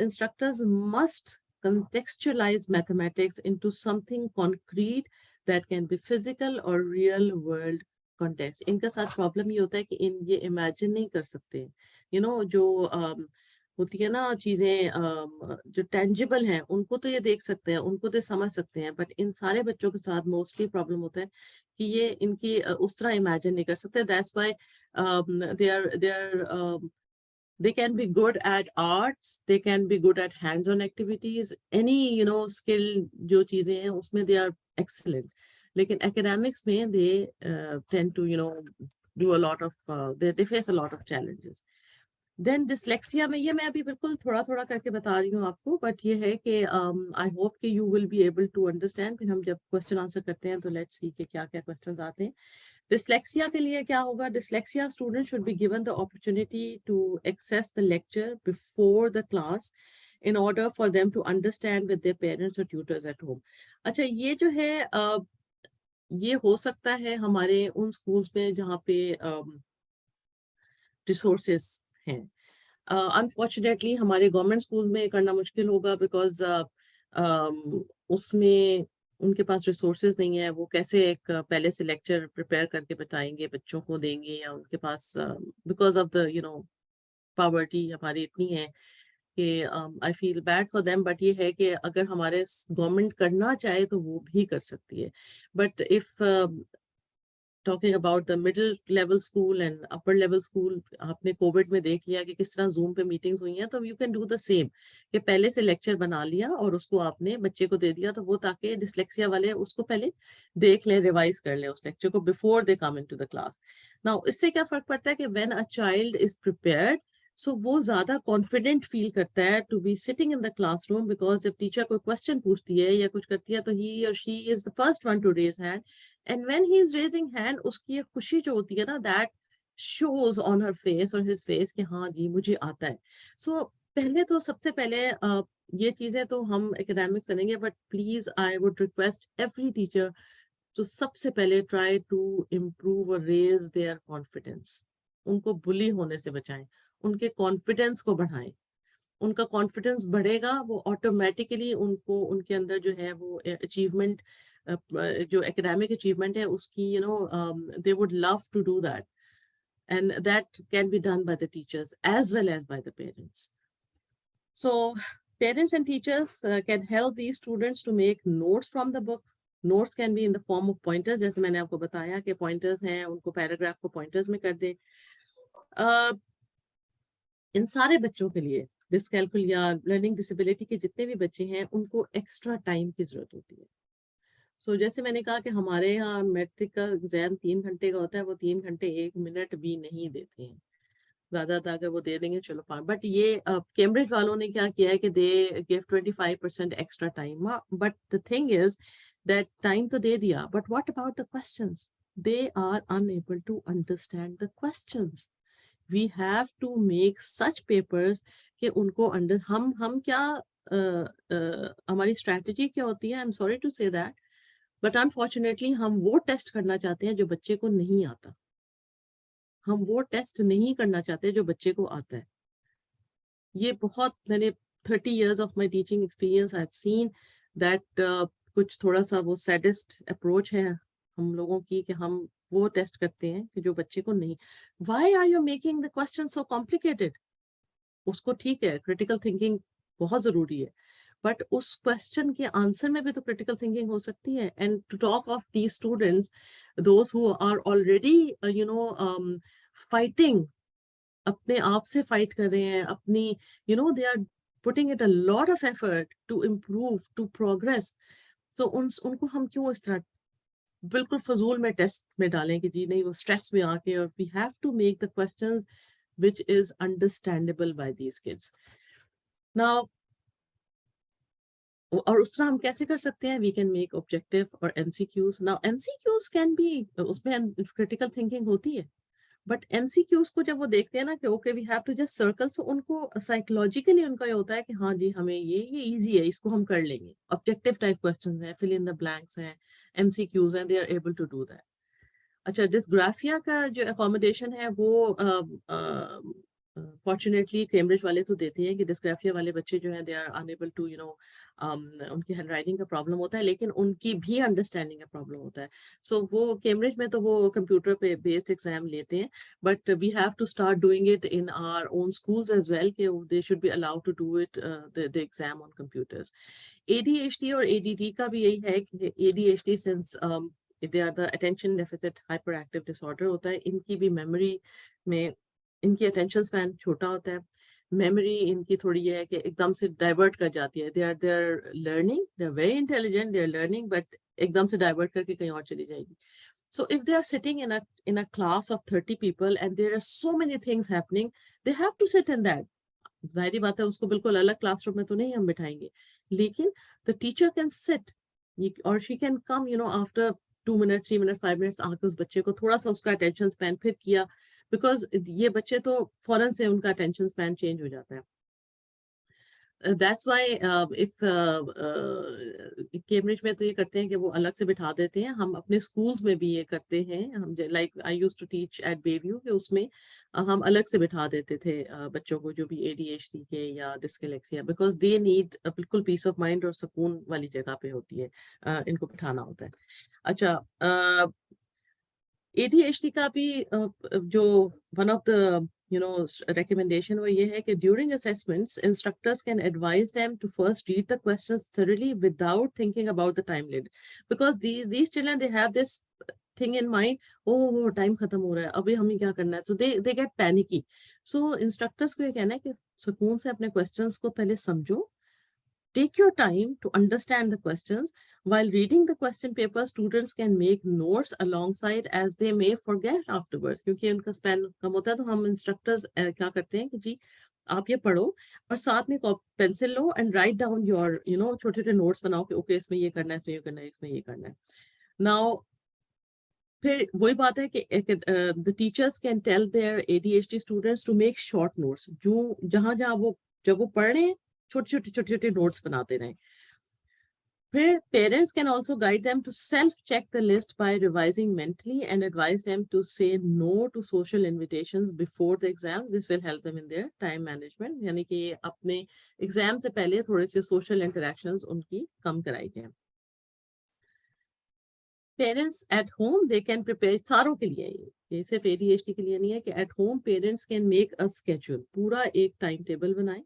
instructors must contextualize mathematics into something concrete that can be physical or real world context. इनका साथ problem ये होता है कि ये imagine नहीं कर सकते. You know, जो होती है ना चीजें जो टेंजिबल हैं उनको तो ये देख सकते हैं, उनको तो समझ सकते हैं, बट इन सारे बच्चों के साथ मोस्टली प्रॉब्लम होता है कि ये इनकी उस तरह इमेजिन नहीं कर सकते. That's why they can be good at arts, they can be good at hands-on activities, any skill जो चीजें हैं उसमें they are excellent. लेकिन academics में they tend to do a lot of they face a lot of challenges. Then dyslexia में ये मैं अभी बिल्कुल थोड़ा थोड़ा करके बता रही हूँ आपको, बट ये है कि I hope कि you will be able to understand. फिर हम जब क्वेश्चन आंसर करते हैं तो let's see कि क्या क्या क्वेश्चन आते हैं. Dyslexia के लिए क्या होगा? Dyslexia students should be given the opportunity to access the lecture before the class in order for them to understand with their parents or tutors at home. अच्छा, ये जो है ये हो सकता है हमारे उन स्कूल्स में जहाँ पे रिसोर्सेस हैं. अनफॉर्चुनेटली हमारे गवर्नमेंट स्कूल में करना मुश्किल होगा बिकॉज उसमें उनके पास रिसोर्सेज नहीं है. वो कैसे एक पहले से लेक्चर प्रिपेयर करके बताएंगे, बच्चों को देंगे, या उनके पास बिकॉज ऑफ द पॉवर्टी हमारी इतनी है कि I feel bad for them. But ये है कि अगर हमारे गवर्नमेंट करना चाहे तो वो भी कर सकती है. But if talking about the middle level school and upper level school, आपने कोविड में देख लिया कि किस तरह जूम पे मीटिंग्स हुई हैं, तो you can do the same कि पहले से लेक्चर बना लिया और उसको आपने बच्चे को दे दिया, तो वो ताकि डिसलेक्सिया वाले उसको पहले देख लें, रिवाइज कर लें उस लेक्चर को before they come into the class. Now इससे क्या फर्क पड़ता है कि when a child is prepared, so वो ज्यादा कॉन्फिडेंट फील करता है to be sitting in the classroom, because जब टीचर कोई क्वेश्चन पूछती है या कुछ करती है तो ही और she is the first one to raise hand. And when he is raising hand, उसकी एक खुशी जो होती है ना, that shows on her face or his face कि हाँ जी मुझे आता है. So पहले तो सबसे पहले ये चीजें तो हम एकेडमिक्स करेंगे, but please I would request every teacher to सबसे पहले try to improve or raise their confidence. उनको बुली होने से बचाएं, उनके कॉन्फिडेंस को बढ़ाएं. उनका कॉन्फिडेंस बढ़ेगा, वो ऑटोमेटिकली उनको उनके अंदर जो है वो अचीवमेंट, जो एकेडमिक अचीवमेंट है उसकी they would love to do that, and that can be done by the teachers as well as by the parents. So parents and teachers can help these students to make notes from the book. Notes can be in the form of pointers, जैसे मैंने आपको बताया कि pointers हैं, उनको paragraph को pointers में कर दें. इन सारे बच्चों के लिए डिसकैलकुल या लर्निंग डिसेबिलिटी के जितने भी बच्चे हैं उनको एक्स्ट्रा टाइम की जरूरत होती है। सो जैसे मैंने कहा कि हमारे यहाँ मैट्रिक का एग्जाम 3 घंटे का होता है, वो 3 घंटे 1 मिनट भी नहीं देते हैं। ज्यादा अगर वो दे देंगे चलो 5, बट ये कैम्ब्रिज वालों ने क्या किया है कि they give 25% extra time. But the thing is that time तो दे दिया, but what about the questions? They are unable to understand the questions. We have to make such papers कि उनको अंडर हम क्या हमारी स्ट्रैटेजी क्या होती है, I am sorry to say that, but unfortunately हम वो टेस्ट करना चाहते हैं जो बच्चे को नहीं आता। हम वो टेस्ट नहीं करना चाहते जो बच्चे को आता है। ये बहुत, मैंने 30 years of my teaching experience I have seen that कुछ थोड़ा सा वो सैडिस्ट अप्रोच है हम लोगों की कि हम वो टेस्ट करते हैं कि जो बच्चे को नहीं। Why are you making the question so complicated? उसको ठीक है, क्रिटिकल थिंकिंग बहुत जरूरी है, बट उस क्वेश्चन के आंसर में भी तो क्रिटिकल थिंकिंग हो सकती है। And to talk of the students, those who are already fighting, अपने आप से फाइट कर रहे हैं, अपनी they are putting it a lot of effort to improve, to progress. So उनको हम क्यों इस तरह बिल्कुल फजूल में टेस्ट में डालें कि जी नहीं, वो स्ट्रेस में आके, और we have to make the questions which is understandable by these kids. Now, और उस तरह हम कैसे कर सकते हैं? वी कैन मेक ऑब्जेक्टिव और MCQs. Now MCQs can be, उसमें क्रिटिकल थिंकिंग होती है, बट एमसीक्यूज को जब वो देखते हैं ना कि okay we have to just circle, so उनको साइकोलॉजिकली उनका ये होता है कि हाँ जी हमें ये इजी है, इसको हम कर लेंगे। ऑब्जेक्टिव टाइप क्वेश्चंस हैं, फिल इन द ब्लैंक्स हैं, एमसीक्यूज हैं, they are able to do that. अच्छा, डिस्ग्राफिया का जो अकोमोडेशन है वो फॉर्चुनेटली कैम्ब्रिज वाले तो देते हैं कि डिस्ग्राफिया वाले बच्चे जो हैं दे आर अनएबल टू उनकी हैंडराइटिंग का प्रॉब्लम होता है, लेकिन उनकी भी अंडरस्टैंडिंग का प्रॉब्लम होता है। सो वो कैम्ब्रिज में तो वो कंप्यूटर पे बेस्ड एग्जाम लेते हैं, but we have to start doing it in our own schools as well कि they should be allowed to do it the exam on computers. ADHD और एडीडी का भी यही है कि ADHD since they are the attention deficit hyperactive disorder होता है, इनकी भी मेमोरी में, इनकी अटेंशन स्पैन छोटा होता है, मेमोरी इनकी थोड़ी ये है कि एकदम से डाइवर्ट कर जाती है। They are learning, they are very intelligent, they are learning, but एकदम से डाइवर्ट करके कहीं और चली जाएगी। So if they are sitting in a class of 30 people and there are so many things happening, they have to sit in that. जाहिर बात है उसको बिल्कुल अलग क्लासरूम में तो नहीं हम बिठाएंगे, लेकिन द टीचर कैन सिट और she can come after 2 minutes 3 minutes 5 minutes आके उस बच्चे को थोड़ा सा उसका अटेंशन स्पैन फिर किया, बिकॉज ये बच्चे तो फौरन से उनका अटेंशन स्पैन चेंज हो जाता है। दैट्स वाई इफ कैम्ब्रिज में तो ये करते हैं कि वो अलग से बिठा देते हैं, हम अपने स्कूल्स में भी ये करते हैं। हम like I used to teach at Bayview कि उसमें हम अलग से बिठा देते थे बच्चों को जो भी एडीएचडी के या डिस्लेक्सिया, बिकॉज दे नीड बिल्कुल पीस ऑफ माइंड और सुकून वाली जगह पे होती है, इनको बिठाना होता है। अच्छा, एडीएचडी का भी जो वन ऑफ द recommendation वो ये है कि during assessments instructors can advise them to first read the questions thoroughly without thinking about the time limit, because these children they have this thing in mind, oh time खत्म हो रहा है अभी हमें क्या करना है, so they get panicky। so instructors को ये कहना है कि सुकून से अपने questions को पहले समझो, take your time to understand the questions. While reading the question paper, students can make notes alongside as they may forget afterwards. क्योंकि उनका स्पैन कम होता है, तो हम इंस्ट्रक्टर्स क्या करते हैं कि जी आप ये पढ़ो और साथ में pencil low and write down your छोटे छोटे नोट्स बनाओ कि ओके इसमें ये करना है, इसमें ये करना है, इसमें ये करना है। नाउ फिर वही बात है कि the teachers can tell their ADHD students to make short notes, जो जहां जहां वो जब वो पढ़ रहे हैं छोटे छोटे नोट्स बनाते रहें। फिर parents can also guide them to self-check the list by revising mentally and advise them to say no to social invitations before the exams. This will help them in their time management. यानी कि अपने exam से पहले थोड़े से social interactions उनकी कम कराई जाए। Parents at home they can prepare, सारों के लिए ये सिर्फ ADHD के लिए नहीं है, कि at home parents can make a schedule, पूरा एक टाइम टेबल बनाएं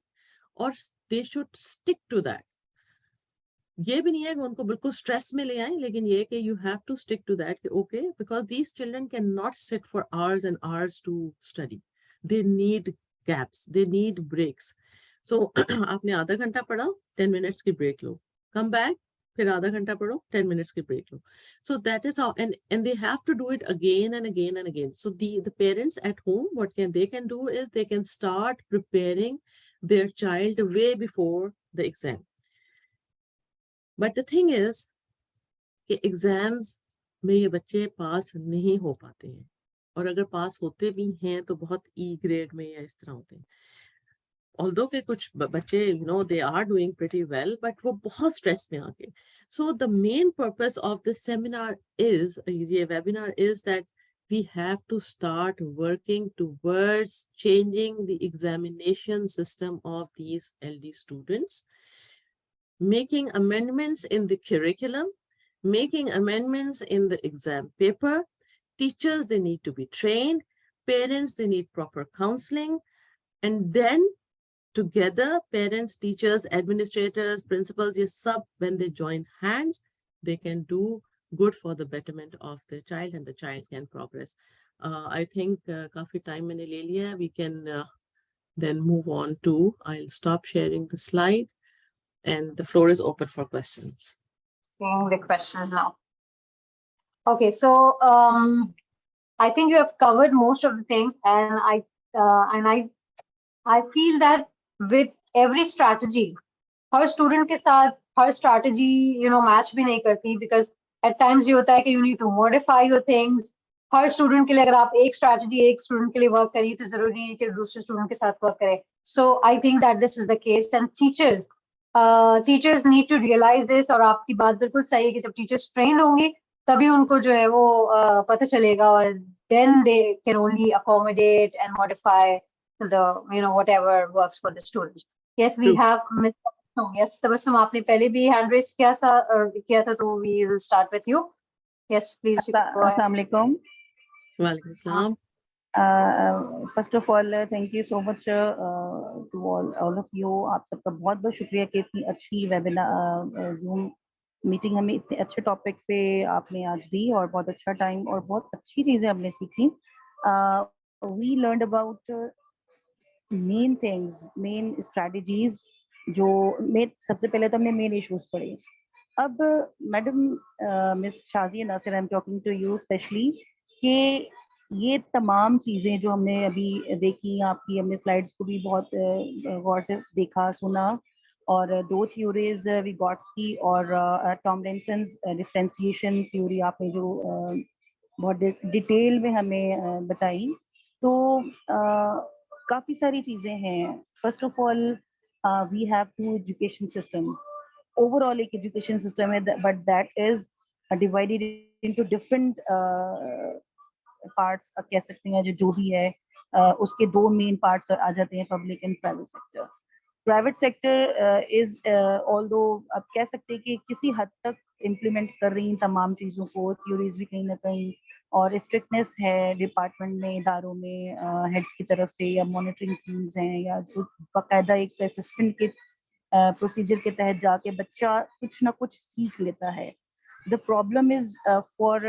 और they should stick to that. ये भी नहीं है कि उनको बिल्कुल स्ट्रेस में ले आए, लेकिन ये कि you have to stick to that, okay, because these children cannot sit for hours and hours to study, they need gaps, they need breaks. So आपने आधा घंटा पढ़ा, 10 minutes की break लो, come back, फिर आधा घंटा पढ़ो, 10 minutes की break low. So that is how, and they have to do it again and again and again. So the parents at home, what they can do is they can start preparing their child way before the exam. But the thing is कि exams में ये बच्चे पास नहीं हो पाते हैं, और अगर पास होते भी हैं तो बहुत ई ग्रेड में या इस तरह होते हैं. Although के कुछ बच्चे they are doing pretty well, but वो बहुत stress में आके. So the main purpose of this seminar is, ये webinar is that we have to start working towards changing the examination system of these LD students, making amendments in the curriculum, making amendments in the exam paper. Teachers, they need to be trained. Parents, they need proper counseling. And then together, parents, teachers, administrators, principals, yes, sub, when they join hands, they can do good for the betterment of the child, and the child can progress. I think काफी time मैंने ले लिया. We can then move on to, I'll stop sharing the slide, and the floor is open for questions. Seeing the questions now. Okay, so I think you have covered most of the things, and I feel that with every strategy, her student के साथ हर strategy match भी नहीं करती, because at times ये होता है कि you need to modify your things. हर स्टूडेंट के लिए अगर आप एक स्ट्रैटेजी एक स्टूडेंट के लिए वर्क करिए तो जरूरी नहीं कि दूसरे स्टूडेंट के साथ वर्क करें. So I think that this is the case, and teachers need to realise this. और आपकी बात बिल्कुल सही है कि जब टीचर्स ट्रेंड होंगे तभी उनको जो है वो पता चलेगा, और then they can only accommodate and modify the whatever works for the students. Yes, we True. have yes, Tabassum आपने पहले भी हैंड रेज किया था, तो we will start with you. Yes, please, you can go ahead. Assalamu alaikum. Walaikum assalam. First of all, thank you so much to all of you. आप सबका बहुत बहुत शुक्रिया कि इतनी अच्छी वेबिनार जूम मीटिंग हमें इतने अच्छे टॉपिक पे आपने आज दी, और बहुत अच्छा टाइम और बहुत अच्छी चीज़ें हमने सीखी. We learned about main things, main strategies. जो सबसे पहले तो हमने मेन इश्यूज पढ़े. अब madam miss Shazia Nasir, I am talking to you specially, कि ये तमाम चीज़ें जो हमने अभी देखी, आपकी हमने स्लाइड्स को भी बहुत गौर से देखा सुना, और दो थ्योरीज विगॉट्स्की और टॉमलिंसन्स डिफरेंशिएशन थ्योरी आपने जो बहुत डिटेल में हमें बताई. तो काफ़ी सारी चीज़ें हैं. First of all we have to education systems. Overall एक एजुकेशन सिस्टम है, but that is divided into different parts कह सकते हैं. जो भी है उसके दो मेन पार्ट्स आ जाते हैं, public and private sector. Private sector is although अब कह सकते हैं कि किसी हद तक इम्प्लीमेंट कर रही हैं तमाम चीज़ों को, थ्योरीज भी कहीं ना कहीं, और स्ट्रिक्टनेस है डिपार्टमेंट में, इदारों में हेड्स की तरफ से, या मॉनिटरिंग टीम्स हैं, या बाकायदा एक असेसमेंट के प्रोसीजर के तहत जाके बच्चा कुछ ना कुछ सीख लेता है. The problem is for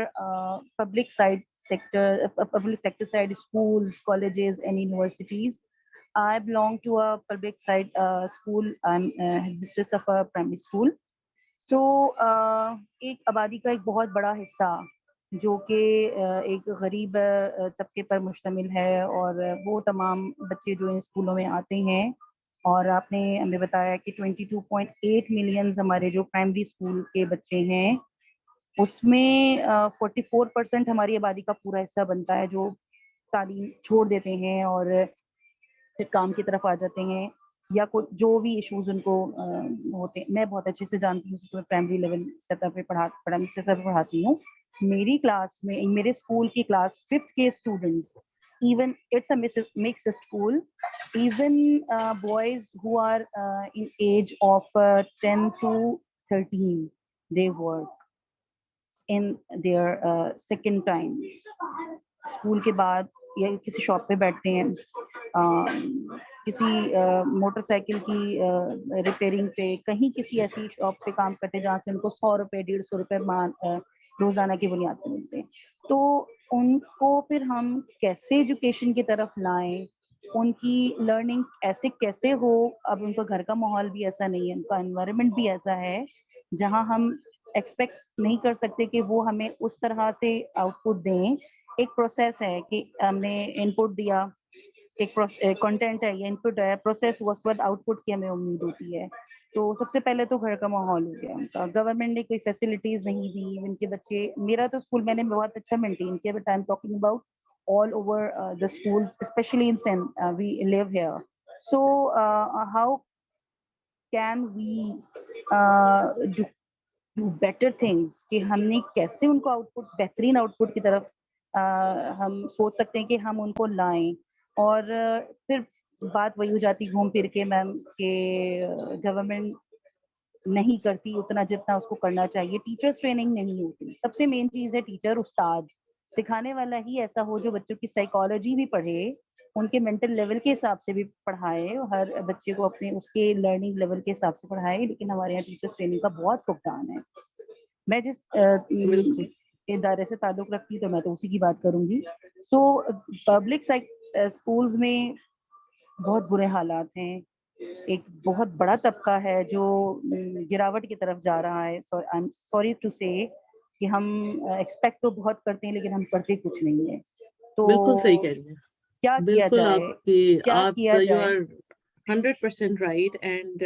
public sector side, schools, colleges and universities. I belong to a public side school. I'm mistress of a primary school. So एक आबादी का एक बहुत बड़ा हिस्सा जो कि एक गरीब तबके पर मुश्तमिल है, और वो तमाम बच्चे जो इन स्कूलों में आते हैं. और आपने हमें बताया कि 22.8 मिलियन हमारे जो प्राइमरी स्कूल के बच्चे हैं, उसमें 44% हमारी आबादी का पूरा हिस्सा बनता है जो तालीम छोड़ देते हैं और फिर काम की तरफ आ जाते हैं, या जो भी इश्यूज उनको होते हैं. मैं बहुत अच्छे से जानती हूँ क्योंकि मैं प्राइमरी लेवल सतह पे पढ़ाती हूँ. मेरी क्लास में, मेरे स्कूल की क्लास 5th के students, even it's a mixed school, even boys who are in age of 10 to 13, they work in their second time. School के बाद या किसी शॉप पे बैठते हैं, किसी मोटरसाइकिल की रिपेयरिंग पे, कहीं किसी ऐसी शॉप पे काम करते हैं जहाँ से उनको 100 रुपए 150 रुपए रोजाना की बुनियाद पर मिलते हैं. तो उनको फिर हम कैसे एजुकेशन की तरफ लाएं, उनकी लर्निंग ऐसे कैसे हो। अब उनका घर का माहौल भी ऐसा नहीं है, उनका एनवायरनमेंट भी ऐसा है जहां हम एक्सपेक्ट नहीं कर सकते कि वो हमें उस तरह से आउटपुट दें। एक प्रोसेस है कि हमने इनपुट दिया, एक कंटेंट है, ये इनपुट है, प्रोसेस हुआ, उसके बाद आउटपुट की हमें उम्मीद होती है। तो सबसे पहले तो घर का माहौल हो गया उनका, गवर्नमेंट ने कोई फैसिलिटीज नहीं दी इनके बच्चे। मेरा तो स्कूल मैंने बहुत अच्छा मेंटेन किया, but I am talking about all over the schools, especially in Sen. We live here, so how can we do better things कि हमने कैसे उनको आउटपुट, बेहतरीन आउटपुट की तरफ हम सोच सकते हैं कि हम उनको लाएं। और फिर बात वही हो जाती घूम फिर के मैम कि गवर्नमेंट नहीं करती उतना जितना उसको करना चाहिए, टीचर्स ट्रेनिंग नहीं होती। सबसे मेन चीज है टीचर, उस्ताद, सिखाने वाला ही ऐसा हो जो बच्चों की साइकोलॉजी भी पढ़े, उनके मेंटल लेवल के हिसाब से भी पढ़ाए, हर बच्चे को अपने उसके लर्निंग लेवल के हिसाब से पढ़ाए। लेकिन हमारे यहाँ टीचर्स ट्रेनिंग का बहुत फुकदान है। मैं जिस बिल्कुल इदारे से ताल्लुक रखती हूँ तो मैं तो उसी की बात करूंगी। सो पब्लिक स्कूल्स में बहुत बुरे हालात हैं। एक बहुत बड़ा तबका है जो गिरावट की तरफ जा रहा है। आई एम सॉरी टू से कि हम एक्सपेक्ट तो बहुत करते हैं लेकिन हम करते कुछ नहीं है। तो बिल्कुल सही कह रही हैं। क्या किया बिल्कुल जाए, आपकी क्या आप किया यू जाए? Are 100% right. एंड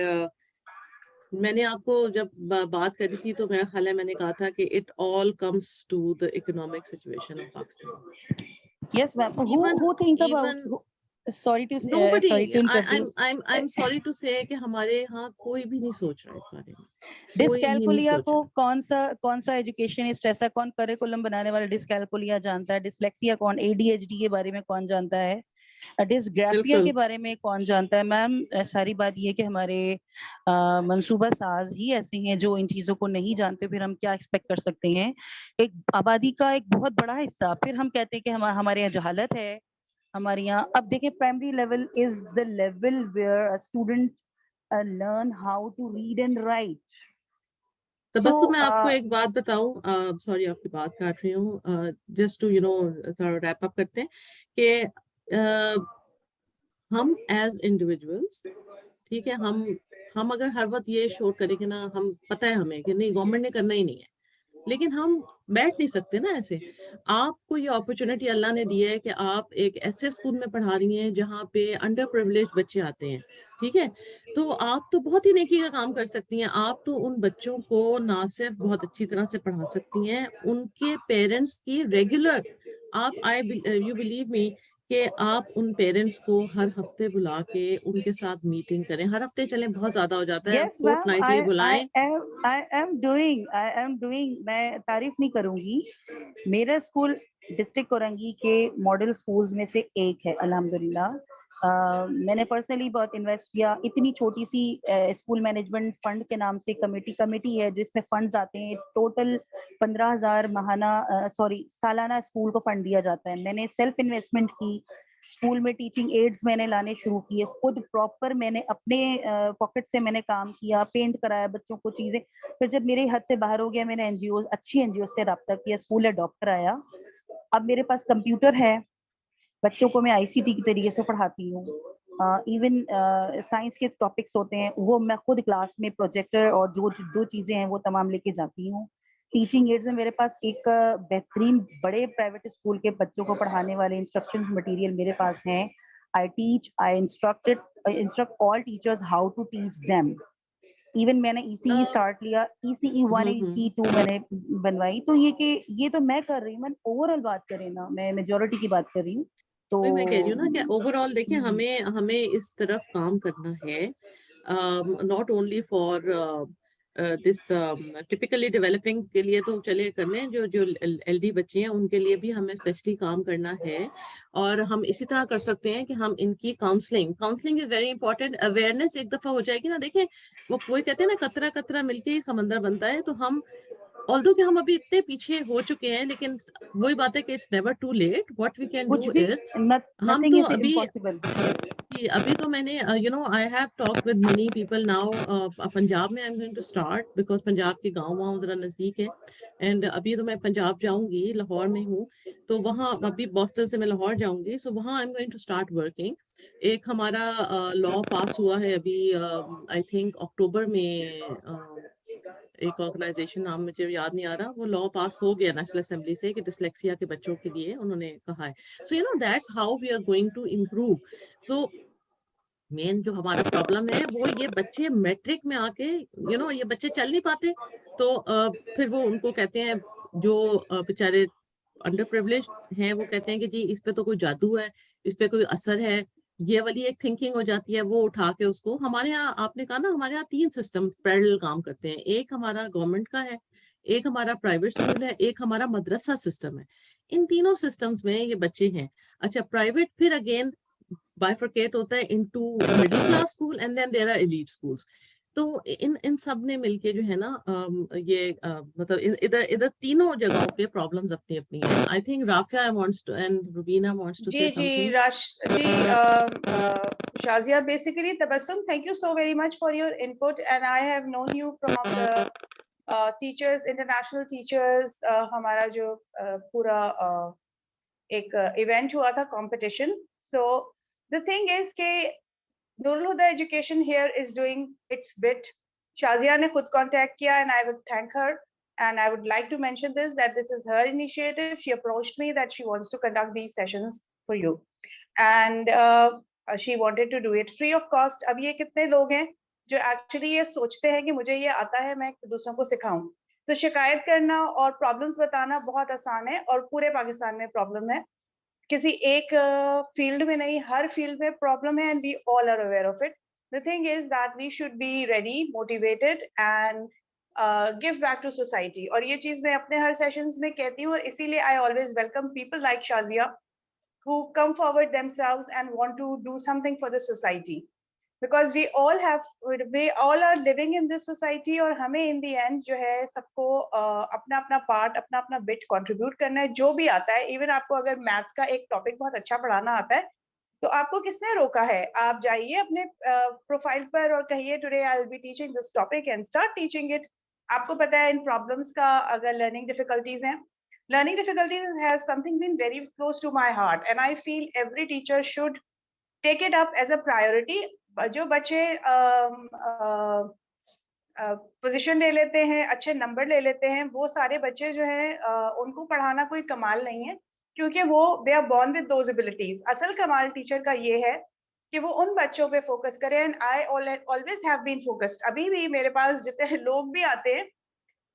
मैंने आपको जब बात करी थी तो मेरा ख्याल है मैंने कहा था कि it all comes to the economic situation of Pakistan. Yes, ma'am. Even Who think about? Even Sorry nobody, to interrupt you. I'm sorry to say कि हमारे यहाँ कोई भी नहीं सोच रहा है इस बारे में, कोई भी नहीं डिसकैलकुलिया सोच को रहा। कौन सा एजुकेशनिस्ट ऐसा, कौन करिकुलम बनाने वाला डिसकैलकुलिया जानता है? डिसलेक्सिया कौन, एडीएचडी के बारे में कौन जानता है? डिसग्राफिया बिल्कुल के बारे में कौन जानता है? मैम सारी बात ये कि हमारे मंसूबा साज ही ऐसे हैं जो इन चीजों को नहीं जानते, फिर हम क्या एक्सपेक्ट कर सकते हैं? एक आबादी का एक बहुत बड़ा हिस्सा, फिर हम कहते हैं कि हमारे यहाँ जहालत है। हमारे यहाँ अब देखिए primary level is the level where a student learn how to read and write. तो So बस मैं आपको एक बात बताऊं, सॉरी आपकी बात काट रही हूँ, जस्ट टू थोड़ा रैप अप करते हैं कि हम एज इंडिविजुअल्स, ठीक है, हम अगर हर वक्त ये शोर करेंगे ना, हम पता है हमें कि नहीं गवर्नमेंट ने करना ही नहीं है, लेकिन हम बैठ नहीं सकते ना ऐसे। आपको ये अपॉर्चुनिटी अल्लाह ने दी है कि आप एक ऐसे स्कूल में पढ़ा रही हैं जहाँ पे अंडर प्रिविलेज बच्चे आते हैं, ठीक है। तो आप तो बहुत ही नेकी का काम कर सकती हैं। आप तो उन बच्चों को ना सिर्फ बहुत अच्छी तरह से पढ़ा सकती हैं, उनके पेरेंट्स की रेगुलर, आप यू बिलीव मी कि आप उन पेरेंट्स को हर हफ्ते बुला के उनके साथ मीटिंग करें। हर हफ्ते चलें बहुत ज्यादा हो जाता है, yes ma'am, फोर्टनाइटली बुलाएं। I am doing, मैं तारीफ नहीं करूंगी। मेरा स्कूल डिस्ट्रिक्ट कोरंगी के मॉडल स्कूल्स में से एक है अल्हम्दुलिल्लाह। मैंने पर्सनली बहुत इन्वेस्ट किया। इतनी छोटी सी स्कूल मैनेजमेंट फंड के नाम से कमेटी है जिसमें फंड्स आते हैं। टोटल 15,000 सालाना स्कूल को फंड दिया जाता है। मैंने सेल्फ इन्वेस्टमेंट की, स्कूल में टीचिंग एड्स मैंने लाने शुरू किए, खुद प्रॉपर मैंने अपने पॉकेट से मैंने काम किया, पेंट कराया बच्चों को चीजें। फिर जब मेरे हद से बाहर हो गया, मैंने एनजीओ, अच्छी एनजीओ से रब्ता किया, स्कूल अडॉप्ट कराया। अब मेरे पास कंप्यूटर है, बच्चों को मैं आईसीटी की तरीके से पढ़ाती हूँ। इवन साइंस के टॉपिक्स होते हैं वो मैं खुद क्लास में प्रोजेक्टर और जो चीजें हैं वो तमाम लेके जाती हूँ। टीचिंग एड्स में मेरे पास एक बेहतरीन बड़े प्राइवेट स्कूल के बच्चों को पढ़ाने वाले इंस्ट्रक्शंस मटेरियल मेरे पास हैं। I instruct all teachers how to teach them. Even मैंने ईसीई स्टार्ट लिया, ईसीई 1 ईसीई 2 मैंने बनवाई। तो ये तो मैं कर रही हूँ। मैं ओवरऑल बात करें ना, मैं मेजोरिटी की बात कर रही हूँ। तो वही मैं कह रही हूँ ना कि ओवरऑल देखिए हमें हमें इस तरफ काम करना है, not only for this typically developing के लिए तो चले करने, जो जो एलडी बच्चे हैं उनके लिए भी हमें स्पेशली काम करना है। और हम इसी तरह कर सकते हैं कि हम इनकी counselling is very important. Awareness एक दफा हो जाएगी ना, देखें वो कोई कहते हैं ना, कतरा कतरा मिलके ही समंदर बनता है। तो हम ऑल्दो कि हम अभी इतने पीछे हो चुके हैं, लेकिन वही बात है कि it's never too late. What we can कुछ डू भी इज, हम नथिंग तो इज अभी इम्पॉसिबल. अभी तो मैंने I have talk with many people now. Punjab में I am going to start, because Punjab के गांव वहाँ जरा नजदीक है. एंड अभी तो मैं पंजाब जाऊंगी, लाहौर में हूँ, तो वहाँ अभी बॉस्टन से मैं लाहौर जाऊंगी, सो वहाँ I am going to start working. एक हमारा लॉ पास हुआ है अभी, आई थिंक अक्टूबर में. एक ऑर्गेनाइजेशन, नाम मुझे याद नहीं आ रहा, वो लॉ पास हो गया नेशनल असेंबली से कि डिसलेक्सिया के बच्चों के लिए उन्होंने कहा है. So that's how we are going to improve. So main जो हमारा प्रॉब्लम है वो ये बच्चे मैट्रिक में आके ये बच्चे चल नहीं पाते, तो फिर वो उनको कहते हैं जो बेचारे अंडर प्रिविलेज हैं, वो कहते हैं कि जी इस पे तो कोई जादू है, इस पे कोई असर है. ये वाली एक थिंकिंग हो जाती है, वो उठा के उसको. हमारे यहाँ आपने कहा ना, हमारे यहाँ 3 सिस्टम पैरेलल काम करते हैं. एक हमारा गवर्नमेंट का है, एक हमारा प्राइवेट स्कूल है, एक हमारा मदरसा सिस्टम है. इन तीनों सिस्टम्स में ये बच्चे हैं. अच्छा, प्राइवेट फिर अगेन बाइफरकेट होता है into middle class school and then there are elite schools. तो इन इन सब ने मिलके जो है ना, मतलब इधर इधर तीनों जगहों के प्रॉब्लम्स अपनी अपनी हैं. I think Rafia wants to and Rubina wants to जी से जी something. Shazia, basically Tabassum, thank you so very much for your input, and I have known you from the teachers, international teachers. हमारा जो पूरा एक इवेंट हुआ था, competition. So the thing is कि Noor Huda Education here is doing its bit. Shazia ने खुद contact किया, and I would thank her. And I would like to mention this, that this is her initiative. She approached me that she wants to conduct these sessions for you. And she wanted to do it free of cost. अब ये कितने लोग हैं जो actually ये सोचते हैं कि मुझे ये आता है, मैं दूसरों को सिखाऊं. तो शिकायत करना और प्रॉब्लम्स बताना बहुत आसान है, और पूरे पाकिस्तान में प्रॉब्लम है. किसी एक फील्ड में नहीं, हर फील्ड में प्रॉब्लम है, and we all are aware of it. The thing is that we should be ready, motivated, and give back to society. और ये चीज मैं अपने हर सेशंस में कहती हूँ, और इसीलिए I always welcome people like Shazia who come forward themselves and want to do something for the society, because we all are living in this society, और हमें in the end जो है सबको अपना अपना पार्ट, अपना अपना बिट कंट्रीब्यूट करना है, जो भी आता है. इवन आपको अगर मैथ्स का एक टॉपिक बहुत अच्छा पढ़ाना आता है, तो आपको किसने रोका है? आप जाइए अपने प्रोफाइल पर और कहिए today I will be teaching this topic, and start teaching it. आपको पता है इन प्रॉब्लम्स का, अगर लर्निंग डिफिकल्टीज हैं, learning difficulties has something been very close to my heart, and I feel every teacher should take it up as a priority. जो बच्चे position ले लेते हैं, अच्छे नंबर ले लेते हैं, वो सारे बच्चे जो हैं उनको पढ़ाना कोई कमाल नहीं है, क्योंकि वो they are born with those abilities. असल कमाल टीचर का ये है कि वो उन बच्चों पे फोकस करें. And I always have been focused. अभी भी मेरे पास जितने लोग भी आते हैं,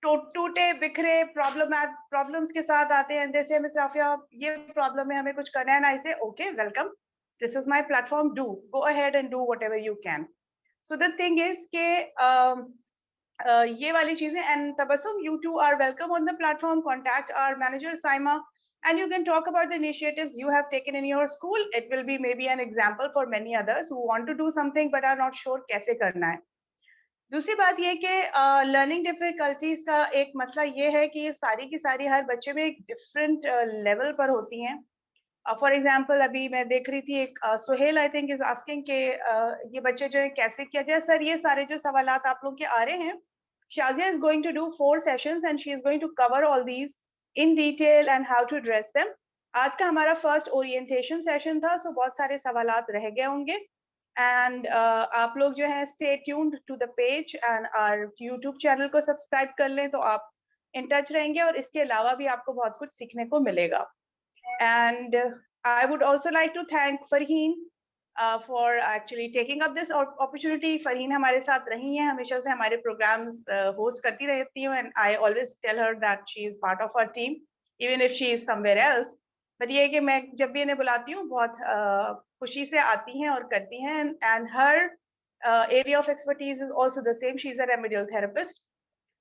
टूटे बिखरे प्रॉब्लम्स के साथ आते हैं, जैसे मिस राफिया ये प्रॉब्लम है, हमें कुछ करना है, ना इसे okay welcome, this is my platform, do go ahead and do whatever you can. So the thing is के ये वाली चीजें. And Tabassum, you two are welcome on the platform. Contact our manager Saima, and you can talk about the initiatives you have taken in your school. It will be maybe an example for many others who want to do something but are not sure कैसे करना है. दूसरी बात ये कि learning difficulties का एक मसला ये है कि ये सारी की सारी हर बच्चे में एक डिफरेंट लेवल पर होती हैं. फॉर एग्जांपल अभी मैं देख रही थी, एक Suhail I think is asking के ये बच्चे जो है कैसे किया जाए. सर, ये सारे जो सवालात आप लोग के आ रहे हैं, Shazia is going to do 4 sessions and she is going to cover all these in detail and how to address them. आज का हमारा फर्स्ट ओरिएंटेशन सेशन था, सो बहुत सारे सवालात रह गए होंगे. एंड आप लोग जो है stay tuned to the page and our YouTube channel को सब्सक्राइब कर लें, तो आप इन टच रहेंगे, और इसके अलावा भी आपको बहुत कुछ सीखने को मिलेगा. And I would also like to thank Farheen for actually taking up this opportunity. Farheen हमारे साथ रही हैं, हमेशा से हमारे प्रोग्राम्स होस्ट करती रहती हैं, and I always tell her that she is part of our team even if she is somewhere else. But ये है कि मैं जब भी इन्हें बुलाती हूँ, बहुत खुशी से आती हैं और करती हैं. and her area of expertise is also the same. She is a remedial therapist.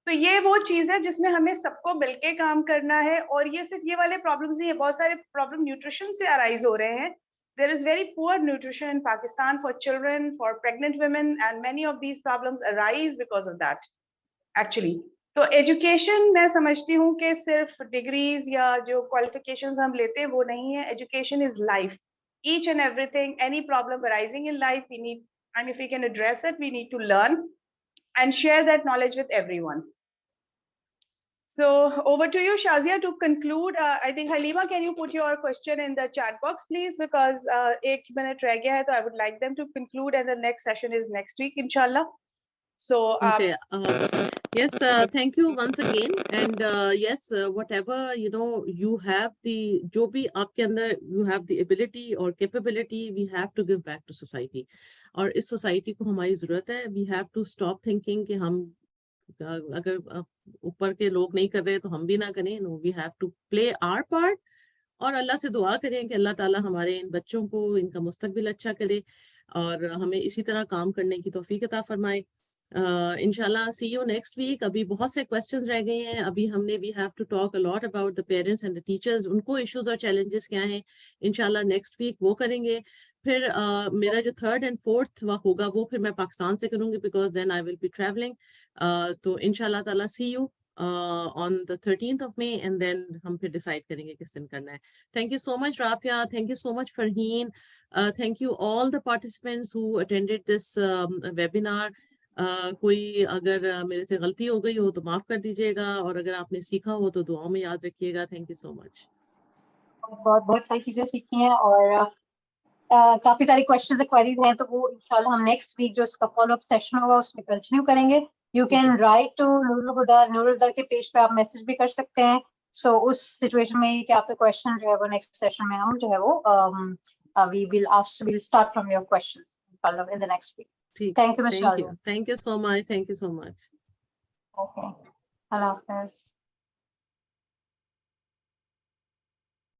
तो ये वो चीज है जिसमें हमें सबको मिलके काम करना है. और ये सिर्फ ये वाले प्रॉब्लम्स नहीं है, बहुत सारे प्रॉब्लम न्यूट्रिशन से अराइज हो रहे हैं. There is very poor nutrition in Pakistan for children, for pregnant women, and many of these problems arise because of that, actually. तो एजुकेशन मैं समझती हूँ कि सिर्फ डिग्रीज या जो क्वालिफिकेशंस हम लेते हैं वो नहीं है. Education is life. Each and everything, any problem arising in life, we need, and if we can address it, we need to learn and share that knowledge with everyone. So over to you, Shazia, to conclude. I think Halima, can you put your question in the chat box, please? Because 1 minute reh gaya hai, so I would like them to conclude, and the next session is next week, inshallah. So Okay. Yes, thank you once again. And yes, whatever, you have the, जो भी आपके अंदर, you have the ability or capability, we have to give back to society. और इस society को हमारी ज़रूरत है. We have to stop thinking कि हम अगर ऊपर के लोग नहीं कर रहे तो हम भी ना करें. No, we have to play our part. और अल्लाह से दुआ करें कि अल्लाह ताला हमारे इन बच्चों को इनका मुस्तकबिल अच्छा करे और हमें इसी तरह काम करने की तौफीक अता फरमाए. इंशाल्लाह सी यू नेक्स्ट वीक. अभी बहुत से क्वेश्चंस रह गए हैं. अभी हमने we have to talk a lot about the parents and the teachers. उनको इश्यूज और चैलेंजेस क्या हैं, इंशाल्लाह नेक्स्ट वीक वो करेंगे. फिर मेरा जो 3rd and 4th होगा वो फिर मैं पाकिस्तान से करूंगी, because then I will be travelling. तो इंशाल्लाह ताला see you on the 13th of May, and then हम फिर decide करेंगे किस दिन करना है. Thank you so much, Rafia. Thank you so much, Farheen. Thank you all the participants who attended this webinar. कोई अगर मेरे से गलती हो गई हो तो माफ कर दीजिएगा, और अगर आपने सीखा हो तो दुआओं में याद रखिएगा. Thank you so much. बहुत सारी चीजें सीखी हैं और काफी सारी क्वेश्चंस और क्वेरीज हैं, तो वो इंशाल्लाह हम नेक्स्ट वीक जो उसका फॉलोअप सेशन होगा उसमें कंटिन्यू करेंगे. यू कैन राइट टू नूर हुदा के पेज पे आप मैसेज भी कर सकते हैं. सो उस सिचुएशन में कि आपके क्वेश्चन जो है वो नेक्स्ट सेशन में हम जो है वो we'll start from your questions in the next week. Thank you, Mr. Thank you so much. Thank you so much. Okay. Allah Hafiz.